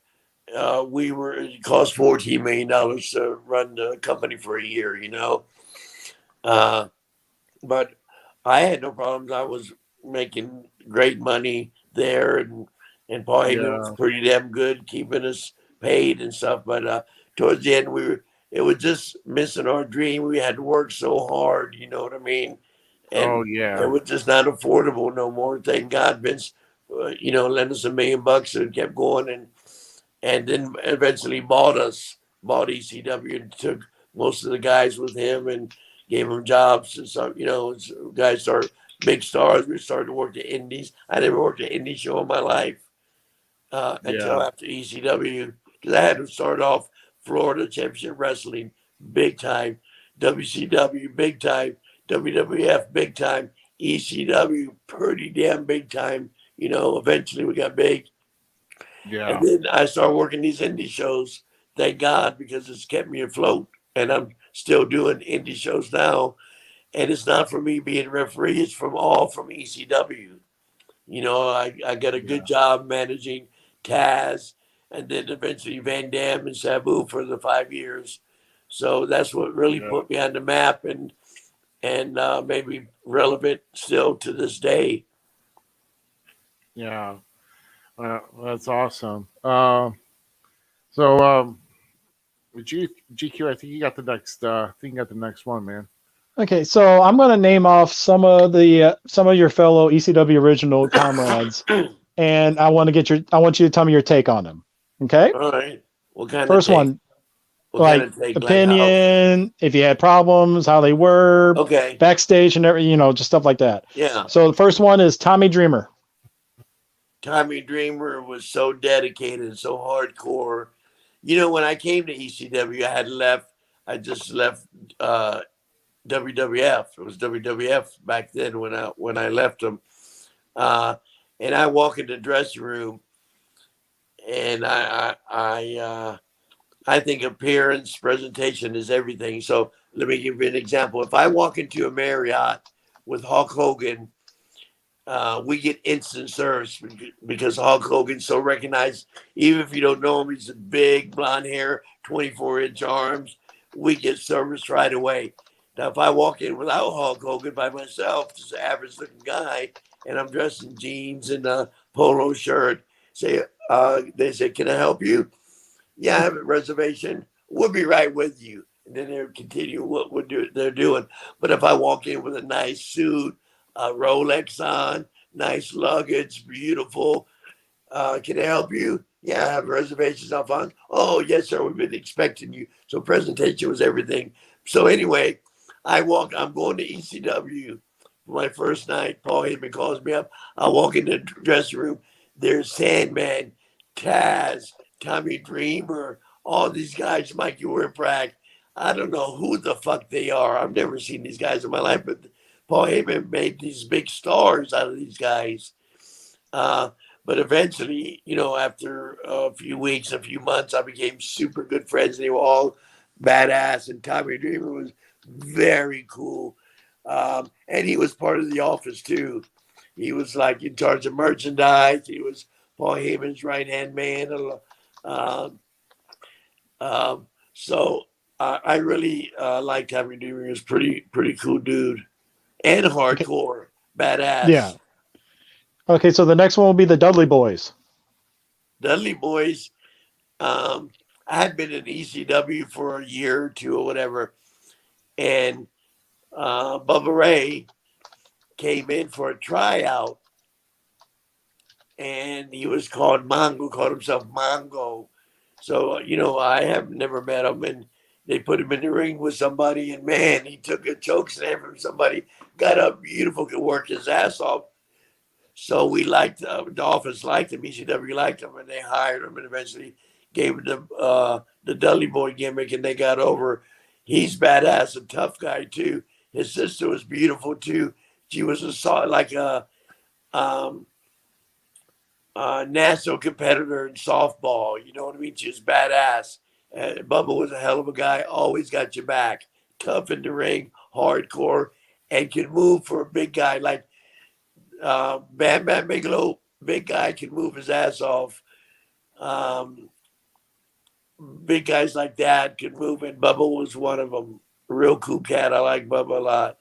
it cost $14 million to run the company for a year. You know, but I had no problems. I was making great money there, and Paul Heyman was pretty damn good keeping us paid and stuff. But towards the end, it was just missing our dream. We had to work so hard, you know what I mean? And it was just not affordable no more. Thank God Vince, lent us $1 million and kept going, and then eventually bought ECW and took most of the guys with him and gave them jobs. And some, guys started big stars. We started to work the indies. I never worked an indie show in my life until after ECW, because I had to start off Florida Championship Wrestling big time, WCW big time, WWF big time, ECW pretty damn big time. Eventually we got big. Yeah. And then I started working these indie shows, thank God, because it's kept me afloat. And I'm still doing indie shows now. And it's not for me being a referee, it's from ECW. I got a good job managing Taz and then eventually Van Dam and Sabu for the 5 years. So that's what really put me on the map and maybe relevant still to this day. Yeah. That's awesome. So GQ, I think you got the next. One, man. Okay, so I'm going to name off some of your fellow ECW original comrades, and I want you to tell me your take on them. Okay. All right. What kind First of take? one, like opinion, if you had problems, how they were, backstage and everything, just stuff like that. Yeah. So the first one is Tommy Dreamer. Tommy Dreamer was so dedicated, so hardcore. When I came to ECW, I just left WWF. It was WWF back then when I left them. And I walk in the dressing room, and I think appearance, presentation is everything. So let me give you an example. If I walk into a Marriott with Hulk Hogan, we get instant service because Hulk Hogan's so recognized. Even if you don't know him, he's a big blonde hair, 24-inch arms. We get service right away. Now, if I walk in without Hulk Hogan by myself, just an average-looking guy, and I'm dressed in jeans and a polo shirt, they say, "Can I help you?" "Yeah, I have a reservation. We'll be right with you." And then they'll continue what they're doing. But if I walk in with a nice suit, a Rolex on, nice luggage, beautiful, "Can I help you?" "Yeah, I have reservations, Alfonso." "Oh, yes, sir. We've been expecting you." So presentation was everything. So anyway, I'm going to ECW for my first night. Paul Heyman calls me up. I walk in the dressing room. There's Sandman, Taz, Tommy Dreamer, all these guys, Mikey Whipwreck. I don't know who the fuck they are. I've never seen these guys in my life, but Paul Heyman made these big stars out of these guys. But eventually, after a few weeks, a few months, I became super good friends. They were all badass, and Tommy Dreamer was very cool. And he was part of the office too. He was like in charge of merchandise. He was Paul Heyman's right-hand man. So I really like Tommy Dreamer. He was pretty cool dude and hardcore, badass. Yeah. Okay, so the next one will be the Dudley Boys. Dudley Boys. I had been in ECW for a year or two or whatever, and Bubba Ray came in for a tryout, and he was called himself Mongo. So, I have never met him, and they put him in the ring with somebody, and man, he took a choke slam from somebody, got up beautiful, could work his ass off. So we liked the office liked him, ECW liked him, and they hired him, and eventually gave him the Dudley Boy gimmick, and they got over. He's badass, a tough guy too. His sister was beautiful too. She was a national competitor in softball. You know what I mean? She was badass. Bubba was a hell of a guy. Always got your back. Tough in the ring, hardcore, and can move for a big guy like Bam Bam Bigelow. Big guy can move his ass off. Big guys like that can move, and Bubba was one of them. A real cool cat. I like Bubba a lot.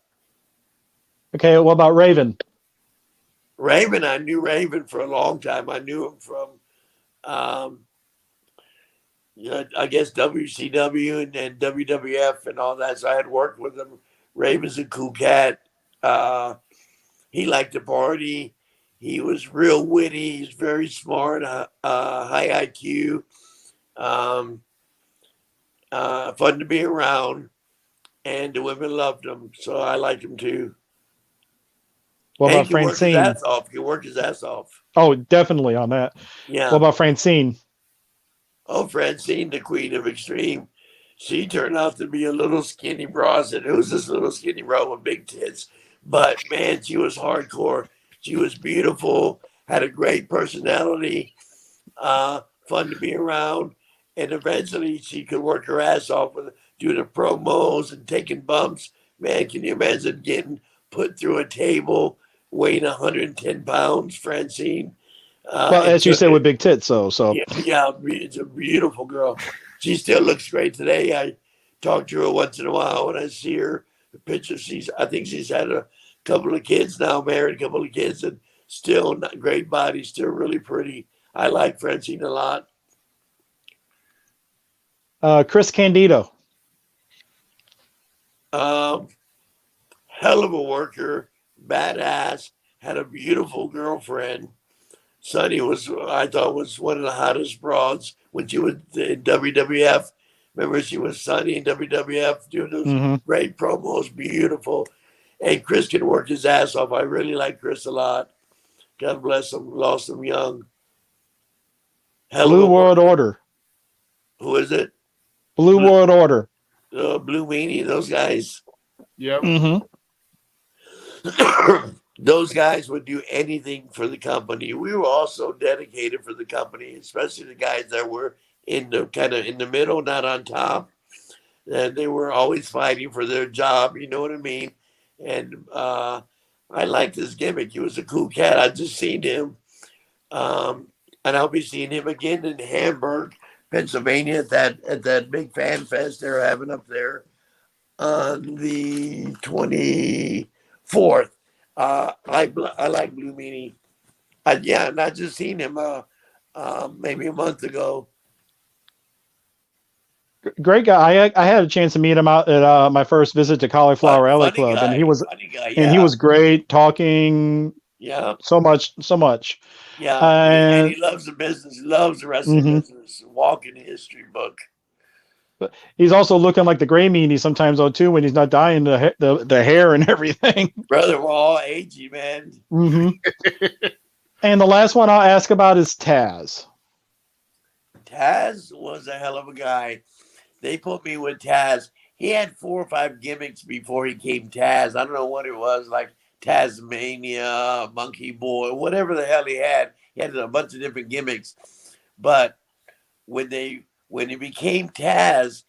Okay, what about Raven? Raven, I knew Raven for a long time. I knew him from, I guess WCW and WWF and all that. So I had worked with him. Raven's a cool cat. He liked to party. He was real witty. He's very smart, high IQ, fun to be around, and the women loved him. So I liked him too. What about He can Francine? work his ass off. Oh, definitely on that. Yeah. What about Francine? Oh, Francine, the queen of extreme. She turned out to be a little skinny broad. And it was this little skinny broad with big tits. But man, she was hardcore. She was beautiful, had a great personality, fun to be around. And eventually she could work her ass off with doing the promos and taking bumps. Man, can you imagine getting put through a table, weighing 110 pounds, Francine? Well, as you said, with big tits, so. Yeah, it's a beautiful girl. She still looks great today. I talk to her once in a while when I see her. The picture, I think she's had a couple of kids now, married a couple of kids, and still not great body, still really pretty. I like Francine a lot. Chris Candido. Hell of a worker, badass, had a beautiful girlfriend. Sunny I thought was one of the hottest broads when she was in WWF. Remember, she was Sunny in WWF doing those great promos, beautiful. And Chris can work his ass off. I really like Chris a lot. God bless him. Lost him young. Blue World Order. Who is it? Blue World Order. Blue Meanie, those guys. Yep. Mm-hmm. Those guys would do anything for the company. We were also dedicated for the company, especially the guys that were in the kind of in the middle, not on top. And they were always fighting for their job. You know what I mean? And I liked his gimmick. He was a cool cat. I just seen him, and I'll be seeing him again in Hamburg, Pennsylvania, at that big fan fest they're having up there on the 24th. I like Blue Meanie. Yeah, and I just seen him maybe a month ago. Great guy. I had a chance to meet him out at my first visit to Cauliflower Alley Funny Club, and guy, he was funny guy. and he Yeah, was great talking yeah, so much. yeah. And And he loves the business. He loves the wrestling mhm. business. Walking history book. But he's also looking like the gray meanie sometimes though too when he's not dyeing the hair and everything. Brother, we're all aging, man. Hmm. And the last one I'll ask about is Taz. Taz was a hell of a guy. They put me with Taz. He had 4 or 5 gimmicks before he came Taz. I don't know what it was, like Tasmania, Monkey Boy, whatever the hell he had. He had a bunch of different gimmicks. But when he became Taz,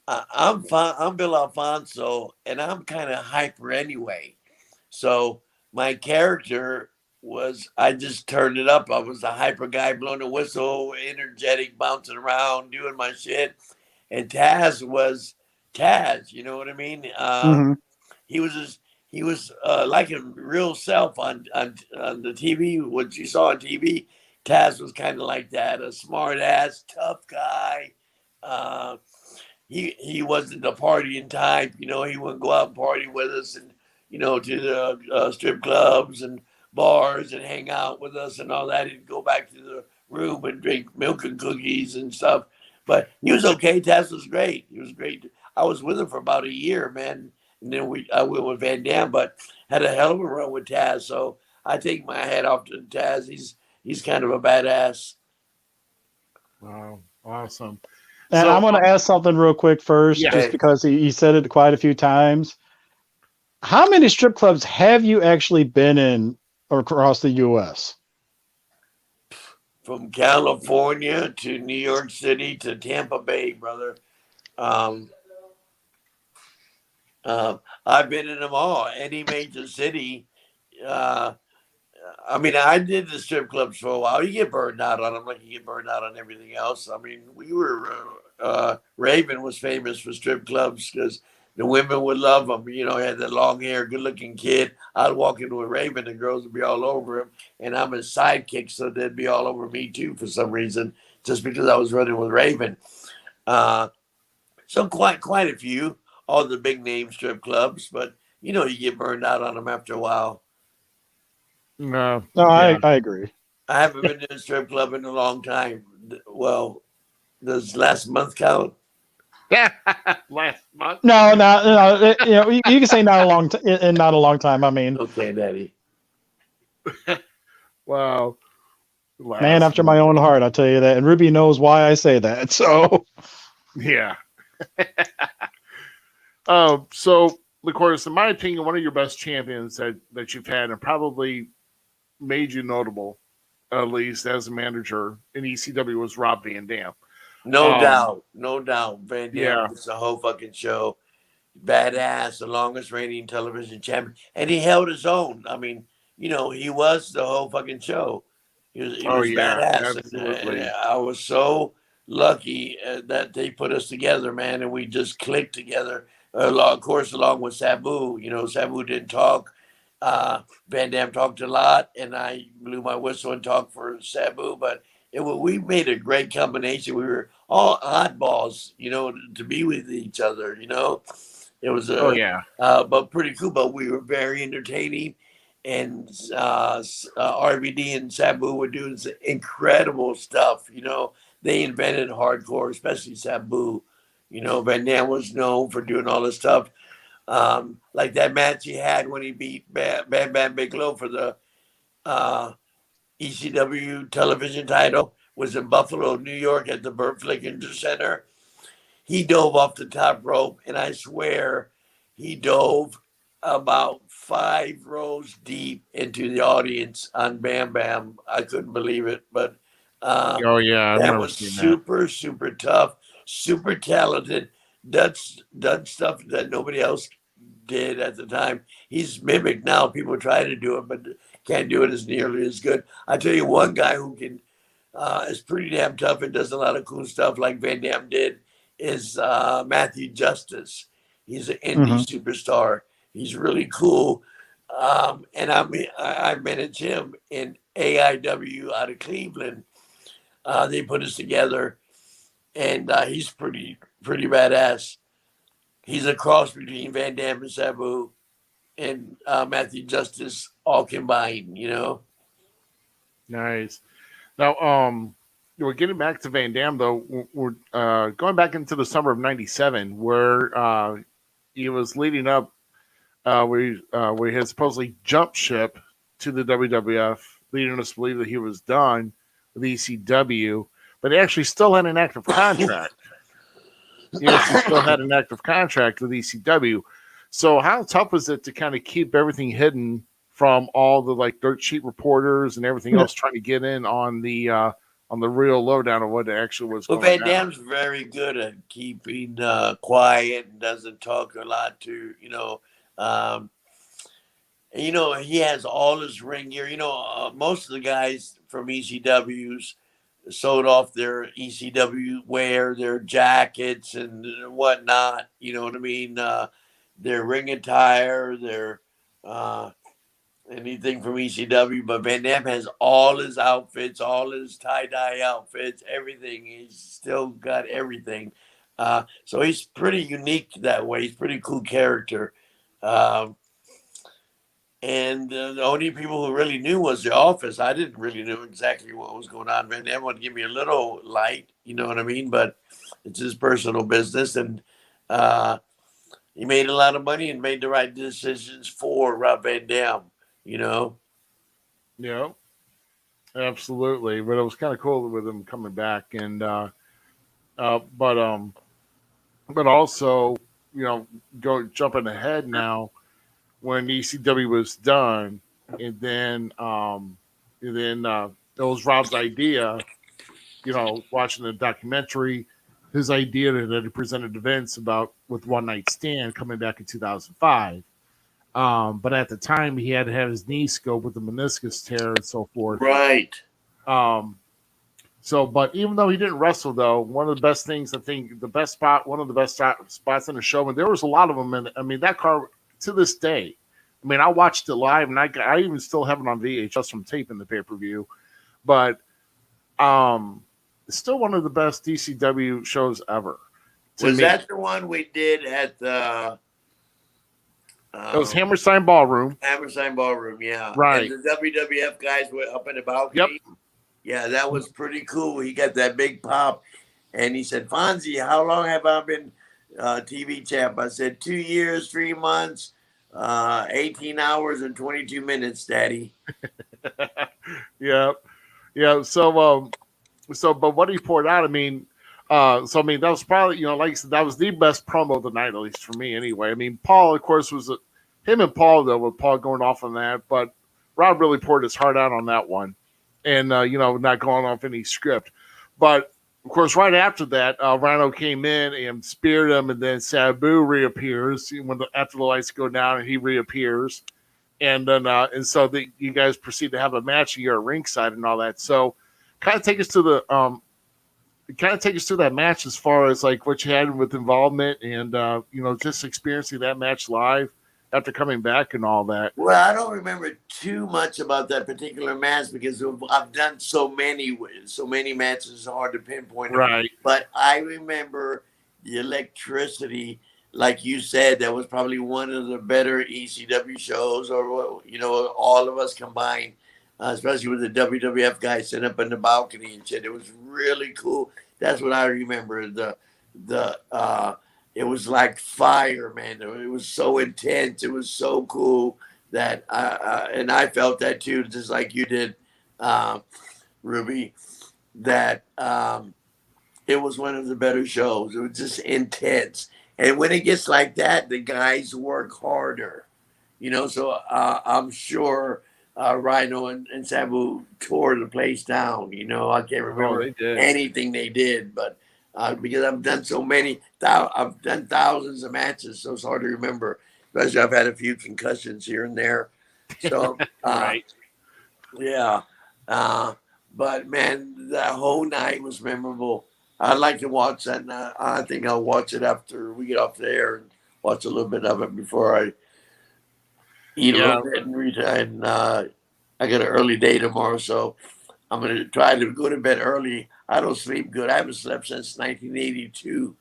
I'm Bill Alfonso, and I'm kind of hyper anyway. So my character was, I just turned it up. I was a hyper guy, blowing a whistle, energetic, bouncing around, doing my shit. And Taz was Taz. You know what I mean? Hmm. He was he was like a real self on the TV. What you saw on TV, Taz was kind of like that, a smart ass, tough guy. Uh, he wasn't the partying type. You know, he wouldn't go out and party with us and, you know, to the strip clubs and bars and hang out with us and all that. He'd go back to the room and drink milk and cookies and stuff. But he was okay. Taz was great. He was great. I was with him for about a year, man. And then I went with Van Dam, but had a hell of a run with Taz. So I take my hat off to Taz. He's kind of a badass. Wow. Awesome. And So, I'm going to ask something real quick first, Yeah. just because he said it quite a few times. How many strip clubs have you actually been in across the U.S.? From California to New York City to Tampa Bay, brother. Um, I've been in them all. Any major city. I mean, I did the strip clubs for a while. You get burned out on them like you get burned out on everything else. I mean, we were Raven was famous for strip clubs because the women would love him. You know, he had that long hair, good looking kid. I'd walk into a Raven, and girls would be all over him, and I'm his sidekick, so they'd be all over me too for some reason, just because I was running with Raven. So quite a few, all the big name strip clubs, but you know, you get burned out on them after a while. no. No, Yeah. I agree. I haven't been to a strip club in a long time. Well, does last month count? Last month. No. You know, you can say not a long in not a long time. I mean, Okay, Daddy. Wow. man after my own heart, I'll tell you that. And Ruby knows why I say that. So, Yeah. So, of course, in my opinion, one of your best champions that you've had and probably made you notable, at least as a manager in ECW, was Rob Van Dam. No doubt. Van Dam Yeah. was the whole fucking show. Badass, the longest reigning television champion. And he held his own. I mean, you know, he was the whole fucking show. He was Yeah, badass. absolutely. And I was so lucky that they put us together, man, and we just clicked together. Of course, along with Sabu. You know, Sabu didn't talk. Van Dam talked a lot, and I blew my whistle and talked for Sabu. But we made a great combination. We were all oddballs, you know, to be with each other. You know, it was Yeah. but pretty cool. But we were very entertaining, and RVD and Sabu were doing some incredible stuff. You know, they invented hardcore, especially Sabu. You know, Van Dam was known for doing all this stuff. Like that match he had when he beat Bam Bam Bigelow for the ECW television title. was in Buffalo, New York at the Burt Flickinger Center. He dove off the top rope, and I swear he dove about 5 rows deep into the audience on Bam Bam. I couldn't believe it, but Oh yeah, I've that never was seen that. super, super tough, super talented. Done stuff that nobody else did at the time. He's mimicked now. People try to do it, but can't do it as nearly as good. I tell you, one guy who can is pretty damn tough and does a lot of cool stuff like Van Damme did is Matthew Justice. He's an indie superstar. He's really cool. And I managed him in AIW out of Cleveland. They put us together, and he's pretty badass. He's a cross between Van Damme and Sabu and Matthew Justice all combined, you know. Nice. Now, we're getting back to Van Damme though. We're going back into the summer of '97, where he was leading up, where he had supposedly jumped ship to the WWF, leading us to believe that he was done with ECW, but he actually still had an active contract. He still had an active contract with ECW. So how tough was it to kind of keep everything hidden from all the like dirt sheet reporters and everything else trying to get in on the real lowdown of what actually was Well, going Van on? Damme's very good at keeping quiet and doesn't talk a lot to, he has all his ring gear. Most of the guys from ECWs sold off their ECW wear, their jackets and whatnot. You know what I mean? Their ring attire, their anything from ECW. But Van Damme has all his outfits, all his tie-dye outfits, everything. He's still got everything. So he's pretty unique that way. He's a pretty cool character. And the only people who really knew was the office. I didn't really know exactly what was going on. Van Damme would give me a little light, you know what I mean? But it's his personal business. And he made a lot of money and made the right decisions for Rob Van Dam, you know? Yeah, absolutely. But it was kind of cool with him coming back, and but also, jumping ahead now when ECW was done, and then it was Rob's idea. Watching the documentary, his idea that he presented to Vince about with One Night Stand coming back in 2005. But at the time, he had to have his knee scoped with the meniscus tear and so forth. Right. But even though he didn't wrestle, though, one of the best things, I think, one of the best spots in the show, and there was a lot of them. And I mean, that car to this day, I mean, I watched it live, and I even still have it on VHS from taping the pay-per-view. But it's still one of the best DCW shows ever. Was that the one we did at the... it was Hammerstein Ballroom. Hammerstein Ballroom, yeah. Right. And the WWF guys were up in the balcony. Yep. Yeah, that was pretty cool. He got that big pop. And he said, Fonzy, how long have I been TV champ? I said, 2 years, 3 months, 18 hours, and 22 minutes, Daddy. Yeah. But what he poured out, I mean, that was probably, like I said, that was the best promo of the night, at least for me anyway. I mean, Paul, of course, him and Paul, though, with Paul going off on that, but Rob really poured his heart out on that one and, not going off any script. But, of course, right after that, Rhino came in and speared him, and then Sabu reappears after the lights go down, and he reappears. And then, you guys proceed to have a match, and you're at ringside and all that. So, kind of take us to that match as far as like what you had with involvement and just experiencing that match live after coming back and all that. Well, I don't remember too much about that particular match because I've done so many matches. It's hard to pinpoint. Right. But I remember the electricity, like you said, that was probably one of the better ECW shows, or all of us combined. Especially with the WWF guys sitting up in the balcony and shit. It was really cool. That's what I remember. It was like fire, man. It was so intense. It was so cool that I felt that too, just like you did, Ruby. that it was one of the better shows. It was just intense. And when it gets like that, the guys work harder. So I'm sure Rhino and Sabu tore the place down. I can't Oh, remember they did. anything they did, but because I've done so many, I've done thousands of matches, so it's hard to remember. Especially I've had a few concussions here and there. So, Right. yeah. But man, that whole night was memorable. I'd like to watch that. And I think I'll watch it after we get off the air and watch a little bit of it before I eat a Yeah. little bit and retire. And I got an early day tomorrow, so I'm going to try to go to bed early. I don't sleep good. I haven't slept since 1982.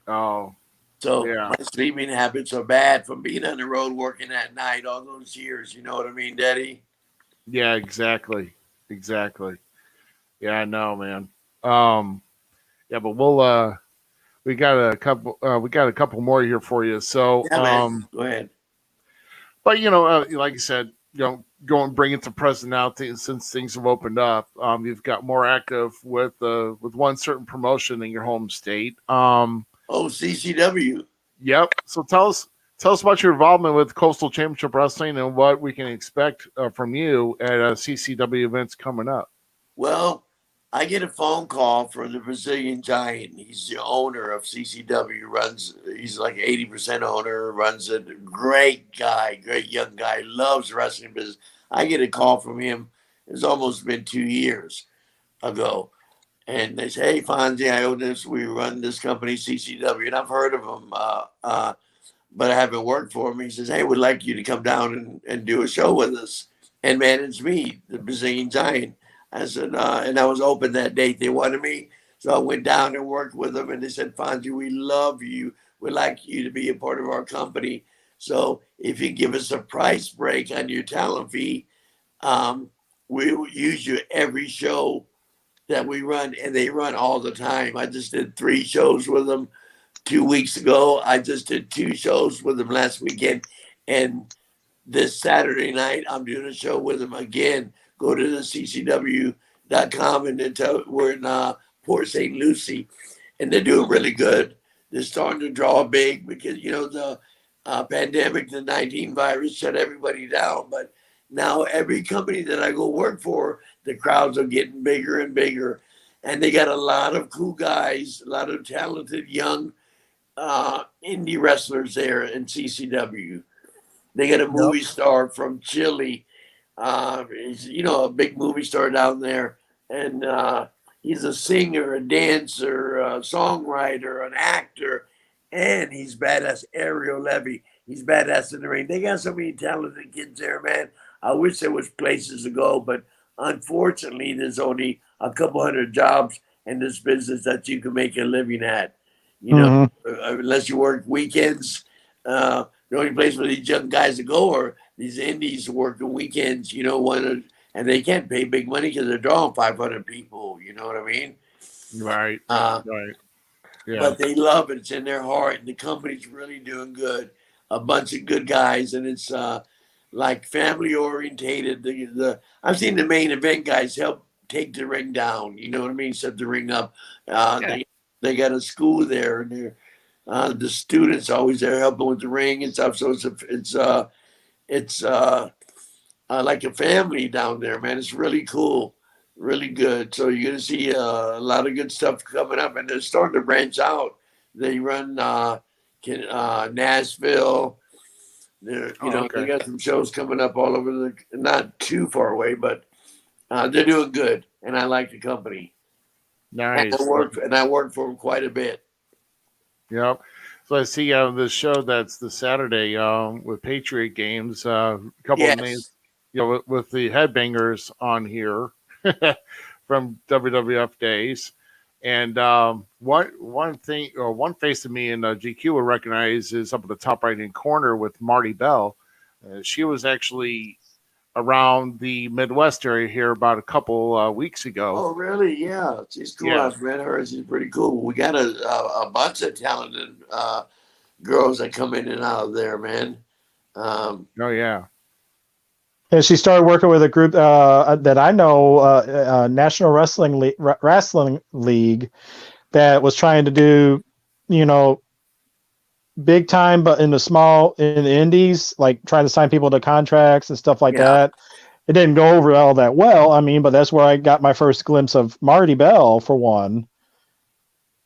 Oh, So yeah. my sleeping habits are bad from being on the road working at night all those years. You know what I mean, Daddy? Yeah, exactly. Exactly. Yeah, I know, man. Um, yeah, but we got a couple more here for you. So, Yeah, man. Go ahead. but like you said, go and bring it to present now since things have opened up. You've got more active with one certain promotion in your home state. Oh, CCW. Yep. So tell us about your involvement with Coastal Championship Wrestling and what we can expect from you at CCW events coming up. Well, I get a phone call from the Brazilian Giant. He's the owner of CCW. He's like 80% owner. Runs it. Great guy, great young guy. Loves wrestling business. I get a call from him. It's almost been 2 years ago, and they say, "Hey, Fonzy, I own this. We run this company, CCW, and I've heard of him, but I haven't worked for him." He says, "Hey, we'd like you to come down and do a show with us and manage me, the Brazilian Giant." I said, and I was open that date. They wanted me. So I went down and worked with them. And they said, Fonzie, we love you. We'd like you to be a part of our company. So if you give us a price break on your talent fee, we will use you every show that we run. And they run all the time. I just did 3 shows with them 2 weeks ago. I just did 2 shows with them last weekend. And this Saturday night, I'm doing a show with them again. Go to the ccw.com and we're in Port St. Lucie, and they're doing really good. They're starting to draw big because, the pandemic, the 19 virus shut everybody down. But now every company that I go work for, the crowds are getting bigger and bigger. And they got a lot of cool guys, a lot of talented young indie wrestlers there in CCW. They got a movie star from Chile. He's, a big movie star down there. And he's a singer, a dancer, a songwriter, an actor. And he's badass. Ariel Levy. He's badass in the ring. They got so many talented kids there, man. I wish there was places to go. But unfortunately, there's only a couple hundred jobs in this business that you can make a living at. Unless you work weekends. The only place for these young guys to go are these indies working weekends, and they can't pay big money because they're drawing 500 people. You know what I mean? Right. Uh, Right. Yeah. But they love it. It's in their heart, and the company's really doing good. A bunch of good guys, and it's like family orientated. I've seen the main event guys help take the ring down. You know what I mean? Set the ring up. Yeah. They got a school there, and the students always there helping with the ring and stuff. So it's like a family down there, man. It's really cool, really good. So you're gonna see a lot of good stuff coming up, and they're starting to branch out. They run Nashville. They got some shows coming up all over not too far away, but they're doing good, and I like the company. Nice. And I work for them quite a bit. Yep. So I see this show that's the Saturday with Patriot Games. A couple of names, Yes. with the headbangers on here from WWF days. And one thing, or one face of me in GQ will recognize is up at the top right hand corner with Marty Bell. She was actually around the Midwest area here about a couple weeks ago. Oh, really? Yeah, she's cool. Yeah. I've met her. She's pretty cool. We got a bunch of talented girls that come in and out of there, man. Oh yeah. And she started working with a group that I know, National Wrestling League, that was trying to do, you know, big time, but in the indies, like trying to sign people to contracts and stuff like Yeah. that. It didn't go over all that well. I mean, but that's where I got my first glimpse of Marty Bell for one.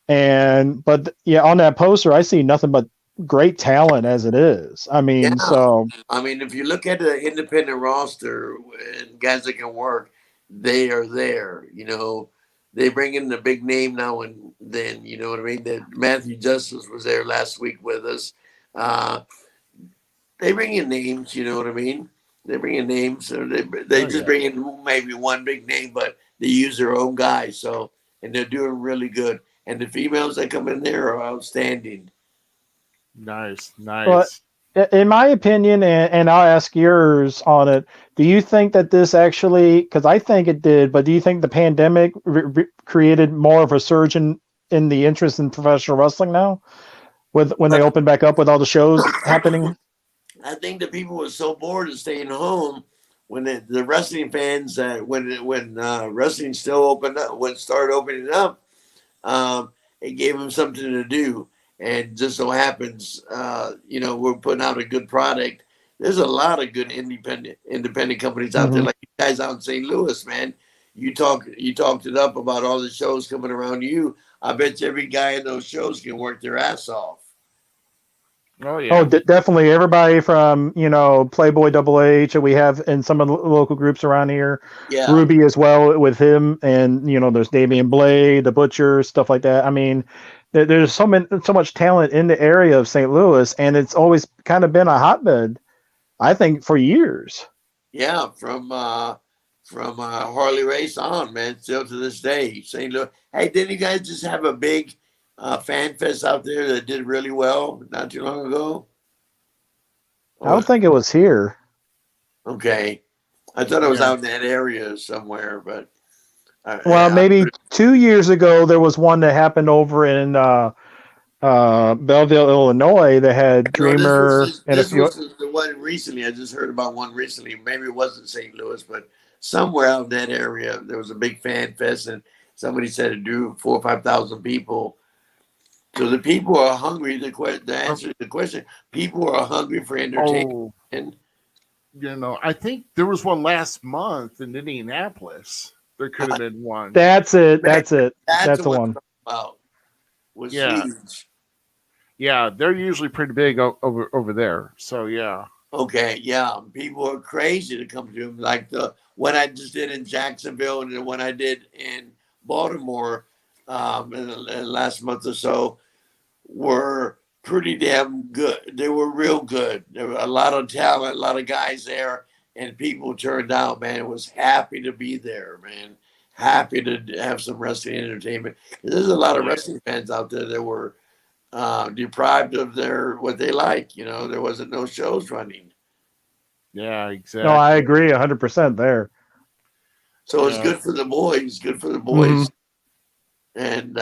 And but yeah, on that poster, I see nothing but great talent as it is. I Yeah. mean, so I mean, if you look at the independent roster and guys that can work, they are there. You know, they bring in the big name now and then. You know what I mean? That Matthew Justice was there last week with us. Uh, they bring in names. You know what I mean? They bring in names. So they just bring in maybe one big name, but they use their own guys. So and they're doing really good. And the females that come in there are outstanding. Nice, but nice. in my opinion, and I'll ask yours on it, do you think that this actually, because I think it did, but do you think the pandemic created more of a surge in the interest in professional wrestling now, with when they opened back up with all the shows happening? I think the people were so bored of staying home when the wrestling fans when wrestling still opened up, when it started opening up, it gave them something to do. And just so happens, you know, we're putting out a good product. There's a lot of good independent companies out there, Mm-hmm. like you guys out in St. Louis, man. You talked it up about all the shows coming around you. I bet you every guy in those shows can work their ass off. Oh Oh, yeah. definitely. Everybody from, Playboy Double H, and we have in some of the local groups around here, Yeah. Ruby as well with him, and there's Damian Blade, the Butcher, stuff like that. I mean, there's so much talent in the area of St. Louis, and it's always kind of been a hotbed, I think, for years. Yeah, from Harley Race on, man, still to this day. St. Louis. Hey, didn't you guys just have a big fan fest out there that did really well not too long ago? I don't think it was here. Okay, I thought it was Yeah. out in that area somewhere, but Well, I maybe 2 years ago there was one that happened over in Belleville, Illinois. That had no, Dreamer and a this few. was the one recently. I just heard about one recently. Maybe it wasn't St. Louis, but somewhere out in that area there was a big fan fest, and somebody said it drew 4,000 or 5,000 people. So the people are hungry. The answer to the question: people are hungry for entertainment. Oh, And I think there was one last month in Indianapolis. There could have been one. That's it. man, That's it. that's That's the what I'm one. talking about. Was Yeah, huge. yeah, they're usually pretty big over there. So yeah, Okay, yeah, people are crazy to come to them. Like the what I just did in Jacksonville and the one I did in Baltimore in the last month or so were pretty damn good. They were real good. There were a lot of talent, a lot of guys there, and people turned out. Man, it was happy to be there, man. Happy to have some wrestling entertainment. There's a lot of wrestling fans out there that were deprived of their what they like. You know, there wasn't no shows running, yeah, No, I exactly. agree 100% there. so it's Yeah, good for the boys. Good for the Hmm. boys, and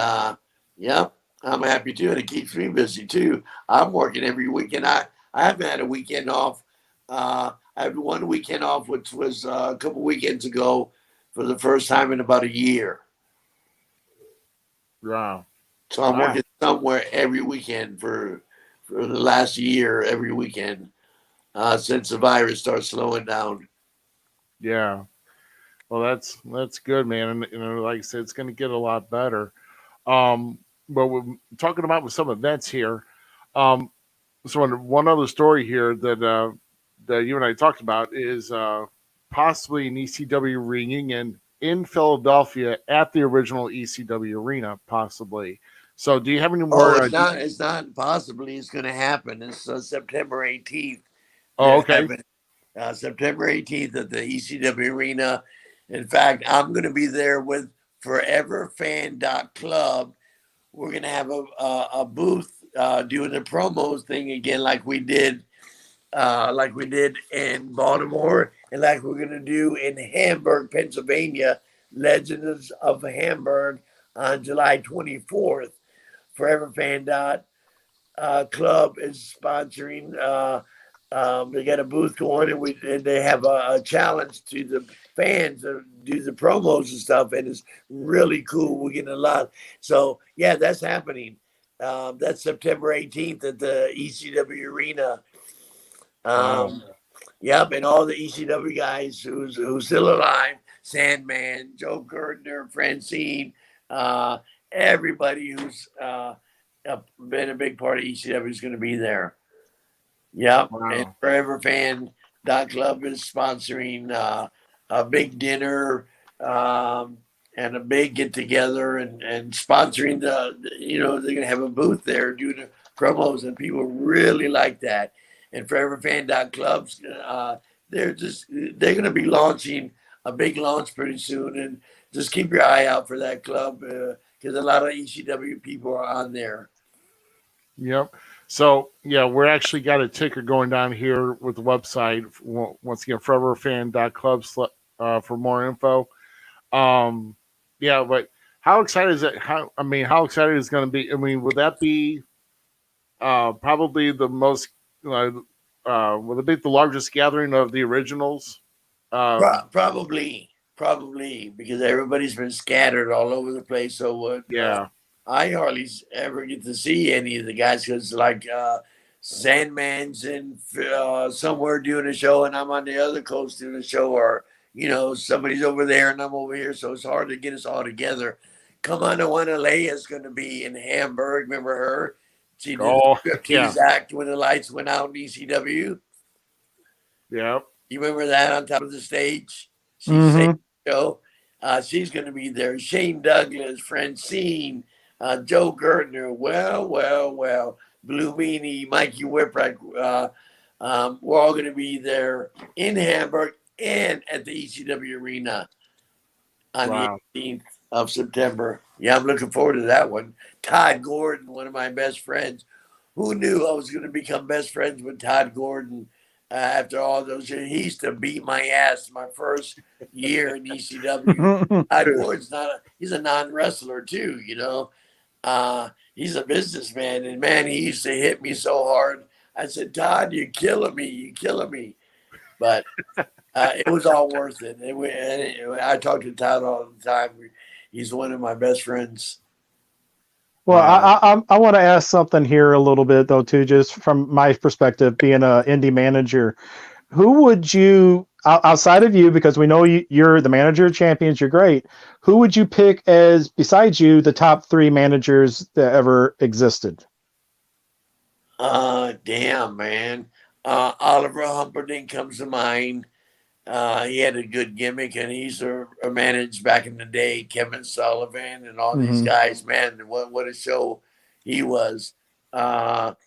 yeah, I'm happy too, and it keeps me busy too. I'm working every weekend. I haven't had a weekend off. I had one weekend off, which was a couple weekends ago, for the first time in about a year. wow, So I'm wow. working somewhere every weekend for the last year, every weekend since the virus starts slowing down. Yeah. Well, that's good, man. And like I said, it's going to get a lot better. But we're talking about with some events here. Um, so one other story here that you and I talked about is possibly an ECW reunion in Philadelphia at the original ECW arena, possibly. So, do you have any Oh, more? it's not. It's not possibly. It's going to happen. It's September 18th. Oh, They're okay. having September 18th at the ECW Arena. In fact, I'm going to be there with ForeverFan.Club. We're going to have a booth doing the promos thing again, like we did in Baltimore, and like we're going to do in Hamburg, Pennsylvania. Legends of Hamburg on July 24th. ForeverFan.Club is sponsoring They got a booth going, and they have a challenge to the fans to do the promos and stuff, and it's really cool. We're getting a lot. So yeah, that's happening. That's September 18th at the ECW Arena. Wow. Yep, and all the ECW guys who's still alive, Sandman, Joe Gertner, Francine, everybody who's been a big part of ECW is going to be there. Yep, Wow. and Forever Fan Club is sponsoring a big dinner and a big get together and sponsoring they're going to have a booth there doing the promos, and people really like that. And Forever Fan Clubs, they're going to be launching a big launch pretty soon, and just keep your eye out for that club because a lot of ECW people are on there. Yep. So yeah, we're actually got a ticker going down here with the website. Once again, foreverfan.club for more info. Yeah, but how excited is it? How excited is it going to be? I mean, would that be probably the most? Would it be the largest gathering of the originals? Probably because everybody's been scattered all over the place. So Yeah. I hardly ever get to see any of the guys because like Sandman's in somewhere doing a show, and I'm on the other coast doing a show, or somebody's over there and I'm over here, so it's hard to get us all together. Come on, the one Alea's going to be in Hamburg. Remember her? She did the striptease act when the lights went out in ECW. Yeah. You remember that on top of the stage? She saved the show. She's going to be there. Shane Douglas, Francine, Joe Gertner. Well. Blue Meanie, Mikey Whipwreck. We're all going to be there in Hamburg and at the ECW Arena on the 18th of September. Yeah, I'm looking forward to that one. Todd Gordon, one of my best friends. Who knew I was going to become best friends with Todd Gordon after all those years? He used to beat my ass my first year in ECW. Todd Gordon's he's a non-wrestler too, he's a businessman, and man, he used to hit me so hard. I said, Todd, you're killing me. But it was all worth it. I talk to Todd all the time. He's one of my best friends. Well, I want to ask something here a little bit though too, just from my perspective, being an indie manager. Who would you, outside of you, because we know you're the manager of champions, you're great. Who would you pick as, besides you, the top 3 managers that ever existed? Damn, man. Oliver Humperdinck comes to mind. He had a good gimmick, and he's managed back in the day Kevin Sullivan and all these guys. Man, what a show he was. The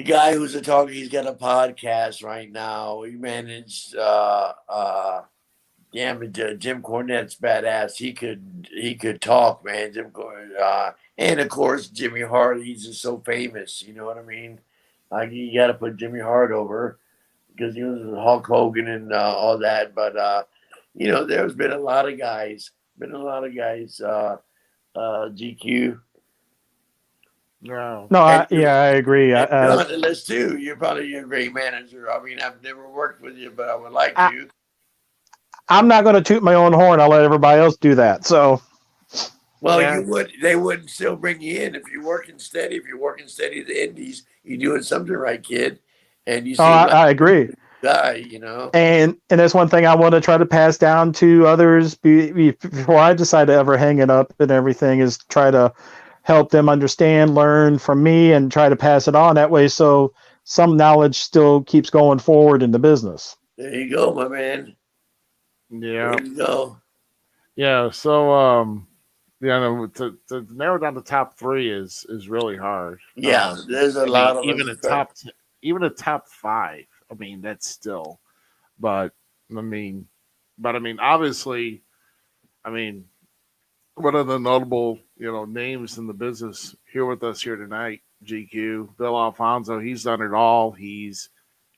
guy who's a talker, he's got a podcast right now. He managed Jim Cornette's badass. He could talk, man. And of course Jimmy Hart, he's just so famous, you know what I mean? Like, you got to put Jimmy Hart over because he was Hulk Hogan and all that. But there's been a lot of guys. GQ. No. I agree. You're on the list too. You're probably a great manager. I mean, I've never worked with you, but I would like to. I'm not going to toot my own horn. I'll let everybody else do that. So, well, they wouldn't still bring you in if you're working steady. If you're working steady at the Indies, you're doing something right, kid. And you see, I agree. Guy, and that's one thing I want to try to pass down to others before I decide to ever hang it up and everything, is try to help them understand, learn from me, and try to pass it on that way, so some knowledge still keeps going forward in the business. There you go, my man. Yeah. There you go. Yeah. So, to narrow down the top 3 is really hard. Yeah, there's a lot of even a top 5. I mean, that's still, but obviously, one of the notable, names in the business here with us here tonight, GQ, Bill Alfonso. He's done it all. He's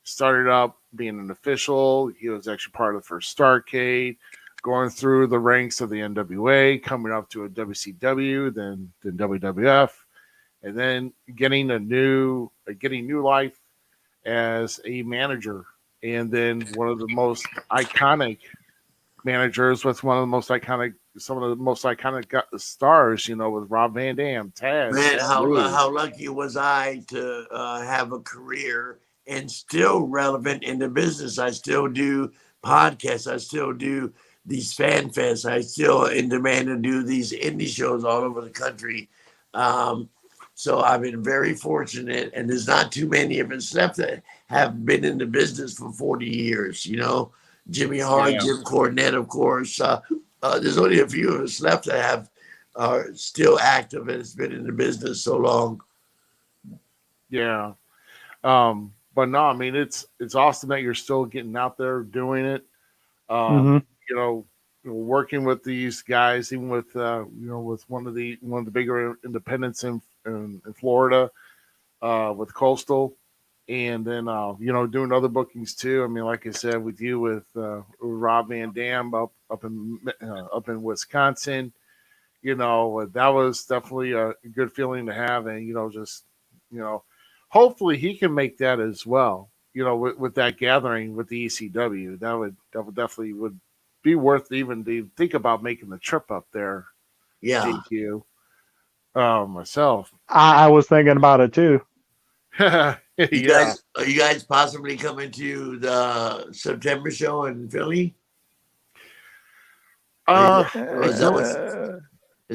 started up being an official. He was actually part of the first Starrcade, going through the ranks of the NWA, coming up to a WCW, then WWF, and then getting new life as a manager, and then one of the most iconic managers with some of the most iconic stars, with Rob Van Dam, Taz, Man, Lou. how lucky was I to have a career and still relevant in the business. I still do podcasts. I still do these fan fests. I still in demand to do these indie shows all over the country. Um, so I've been very fortunate, and there's not too many of us left that have been in the business for 40 years. Jimmy Hart, Yeah, Jim Cornette, of course. There's only a few of us left that have are still active and has been in the business so long. yeah. But no, I mean it's awesome that you're still getting out there doing it. Hmm. You know, working with these guys, even with with one of the bigger independents in Florida, with Coastal, and then doing other bookings too. I mean, like I said, with you with Rob Van Dam up in Wisconsin, that was definitely a good feeling to have, and just you know, hopefully he can make that as well. With that gathering with the ECW, that would definitely would be worth even to think about making the trip up there. Yeah. GQ myself. I was thinking about it too. Yeah. Are you guys possibly coming to the September show in Philly? Uh, Or I is that don't.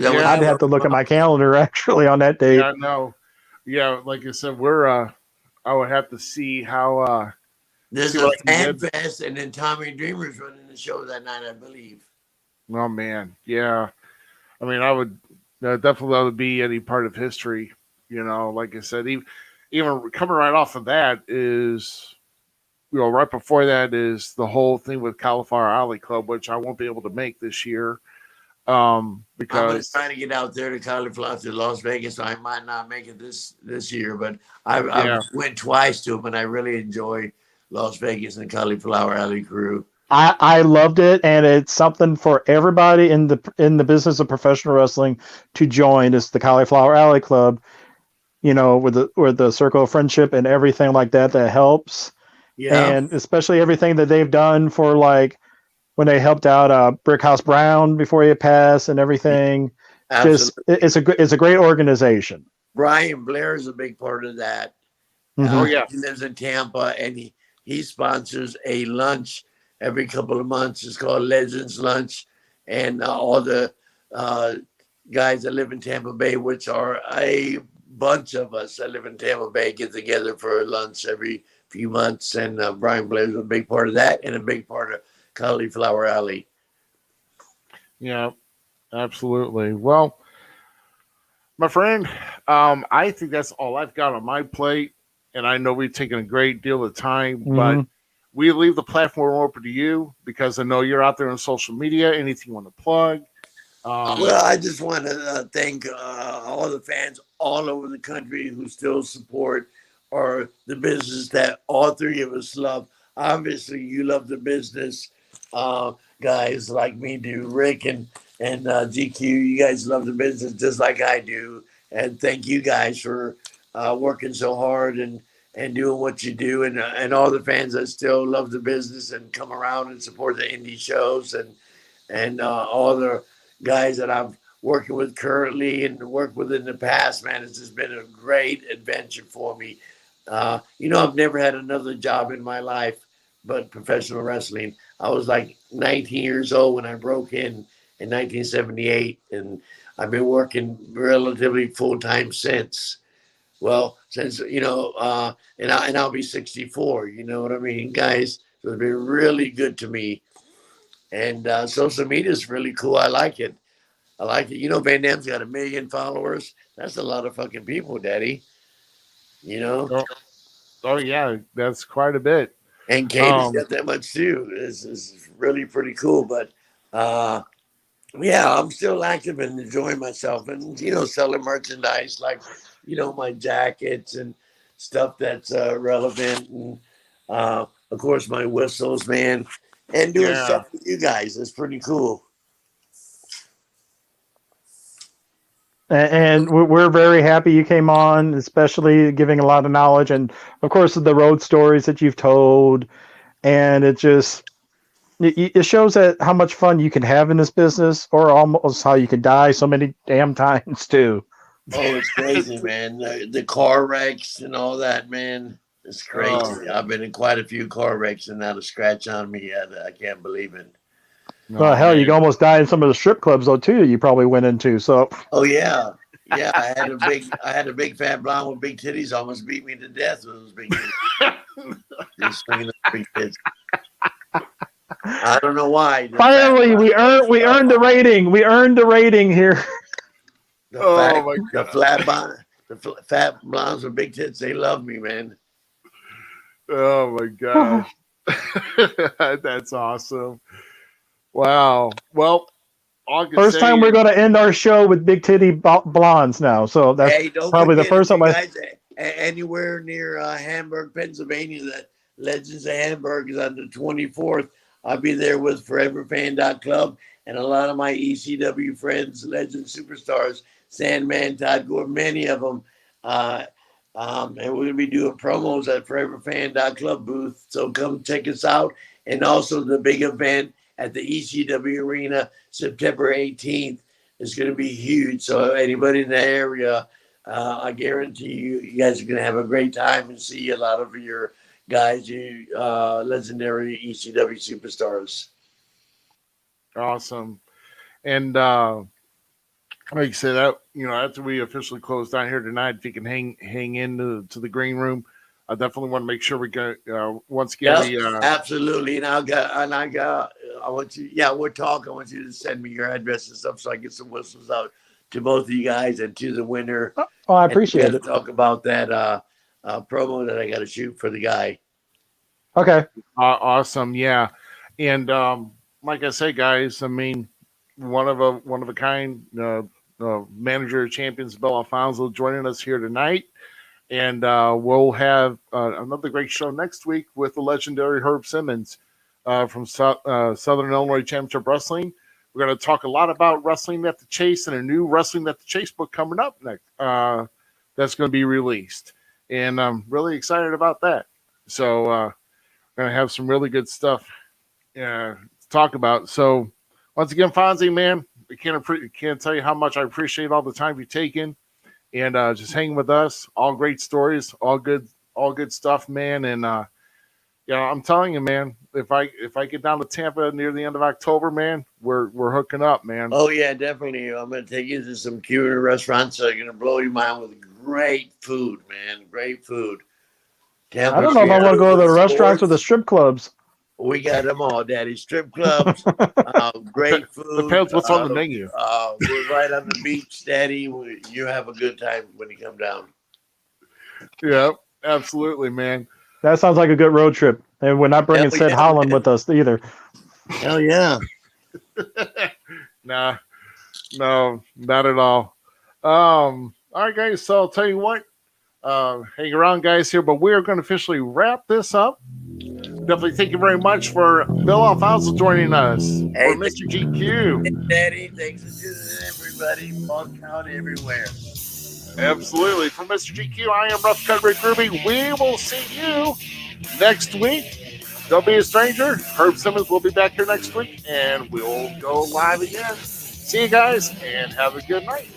what Yeah, I'd have to look at my calendar actually on that date. yeah, no, yeah. Like I said, we're. I would have to see how. there's See a what I can fan get. fest and then Tommy Dreamer's running the show that night, I believe. Oh man, yeah. I mean, I would definitely love to be any part of history. Like I said, even coming right off of that is, right before that is the whole thing with Cauliflower Alley Club, which I won't be able to make this year, I'm gonna because try to get out there to Cauliflower to Las Vegas, so I might not make it this year, but I've yeah, went twice to them and I really enjoy Las Vegas and Cauliflower Alley crew. I loved it, and it's something for everybody in the business of professional wrestling to join. It's the Cauliflower Alley Club, with the circle of friendship and everything like that helps, Yeah, and especially everything that they've done for, like, when they helped out Brickhouse Brown before he had passed and everything. Just absolutely. it's a great organization. Brian Blair is a big part of that. oh Hmm. yeah, He lives in Tampa, and he sponsors a lunch every couple of months. It's called Legends Lunch, and all the uh, guys that live in Tampa Bay, which are a bunch of us that live in Tampa Bay, get together for lunch every few months. And Brian Blair's a big part of that, and a big part of Cauliflower Alley. yeah, absolutely. Well, my friend, I think that's all I've got on my plate, and I know we've taken a great deal of time, but Hmm. we leave the platform open to you because I know you're out there on social media. Anything you want to plug? Well, I just want to thank all the fans all over the country who still support or the business that all three of us love. Obviously, you love the business, uh, guys like me do. Rick and GQ, you guys love the business just like I do. And thank you guys for working so hard and doing what you do, and all the fans that still love the business and come around and support the indie shows and all the guys that I'm working with currently and worked with in the past. Man, it's just been a great adventure for me. I've never had another job in my life but professional wrestling. I was like 19 years old when I broke in 1978, and I've been working relatively full time since. Well, since and I'll be 64. You know what I mean, guys? So it's been really good to me, and social media is really cool. I like it. I like it. Van Dam's got 1 million followers. That's a lot of fucking people, Daddy. You know, Oh, oh yeah, that's quite a bit. and Katie's Um, got that much too. This is really pretty cool. But uh, yeah, I'm still active and enjoying myself, and selling merchandise like my jackets and stuff that's relevant, and of course my whistles, man, and doing yeah, stuff with you guys. It's pretty cool. And we're very happy you came on, especially giving a lot of knowledge and, of course, the road stories that you've told. And it shows that how much fun you can have in this business, or almost how you can die so many damn times too. Oh, it's crazy, man. The car wrecks and all that, man. It's crazy. Oh. I've been in quite a few car wrecks and not a scratch on me yet. I can't believe it. Well, hell, you can almost die in some of the strip clubs though too. You probably went into so. Oh yeah, yeah. I had a big fat blonde with big titties. Almost beat me to death with those big titties. Just swinging those big tits. I don't know why. Finally, we earned the rating. We earned the rating here. The fat blondes with big tits. They love me, man. Oh my gosh. That's awesome. Wow. Well, first time we're going to end our show with big titty blondes now. So that's probably the first time. Anywhere near Hamburg, Pennsylvania, that Legends of Hamburg is on the 24th. I'll be there with ForeverFan.club and a lot of my ECW friends, legend superstars, Sandman, Todd Gore, many of them. And we're going to be doing promos at ForeverFan.club booth. So come check us out. And also the big event at the ECW Arena, September 18th. It's going to be huge. So anybody in the area, I guarantee you guys are going to have a great time and see a lot of your guys, you legendary ECW superstars. Awesome. And like I said, after we officially close down here tonight, if you can hang in to the green room, I definitely want to make sure we get once again. Yep, absolutely. And I want you. Yeah, we'll talk. I want you to send me your address and stuff so I get some whistles out to both of you guys and to the winner. Oh, I appreciate it. Talk about that promo that I got to shoot for the guy. Okay. Awesome. Yeah. And like I say, guys, I mean, one of a kind manager of champions, Bill Alfonso, joining us here tonight. And we'll have another great show next week with the legendary Herb Simmons from Southern Illinois Championship Wrestling. We're going to talk a lot about Wrestling at the Chase and a new Wrestling at the Chase book coming up next. That's going to be released. And I'm really excited about that. So we're going to have some really good stuff to talk about. So once again, Fonzy, man, I can't tell you how much I appreciate all the time you've taken. And just hang with us. All great stories, all good stuff, man. And I'm telling you, man, if I get down to Tampa near the end of October, man, we're hooking up, man. Oh yeah, definitely. I'm gonna take you to some Cuban restaurants that are gonna blow your mind with great food, man. Great food. Tampa, I don't know if I want to go to the restaurants or the strip clubs. We got them all, Daddy. Strip clubs, great food. Depends what's on the menu. We're right on the beach, Daddy. You have a good time when you come down. Yeah, absolutely, man. That sounds like a good road trip. And we're not bringing Sid Holland with us either. Hell yeah. No, not at all. All right, guys. So I'll tell you what. Hang around, guys, here, but we're going to officially wrap this up. Definitely thank you very much for Bill Alfonso joining us. Hey, for Mr. GQ. Hey, Daddy, thanks for tuning in, everybody. Bug count everywhere. Absolutely. For Mr. GQ, I am Rough Cut Rick Ruby. We will see you next week. Don't be a stranger. Herb Simmons will be back here next week, and we'll go live again. See you guys, and have a good night.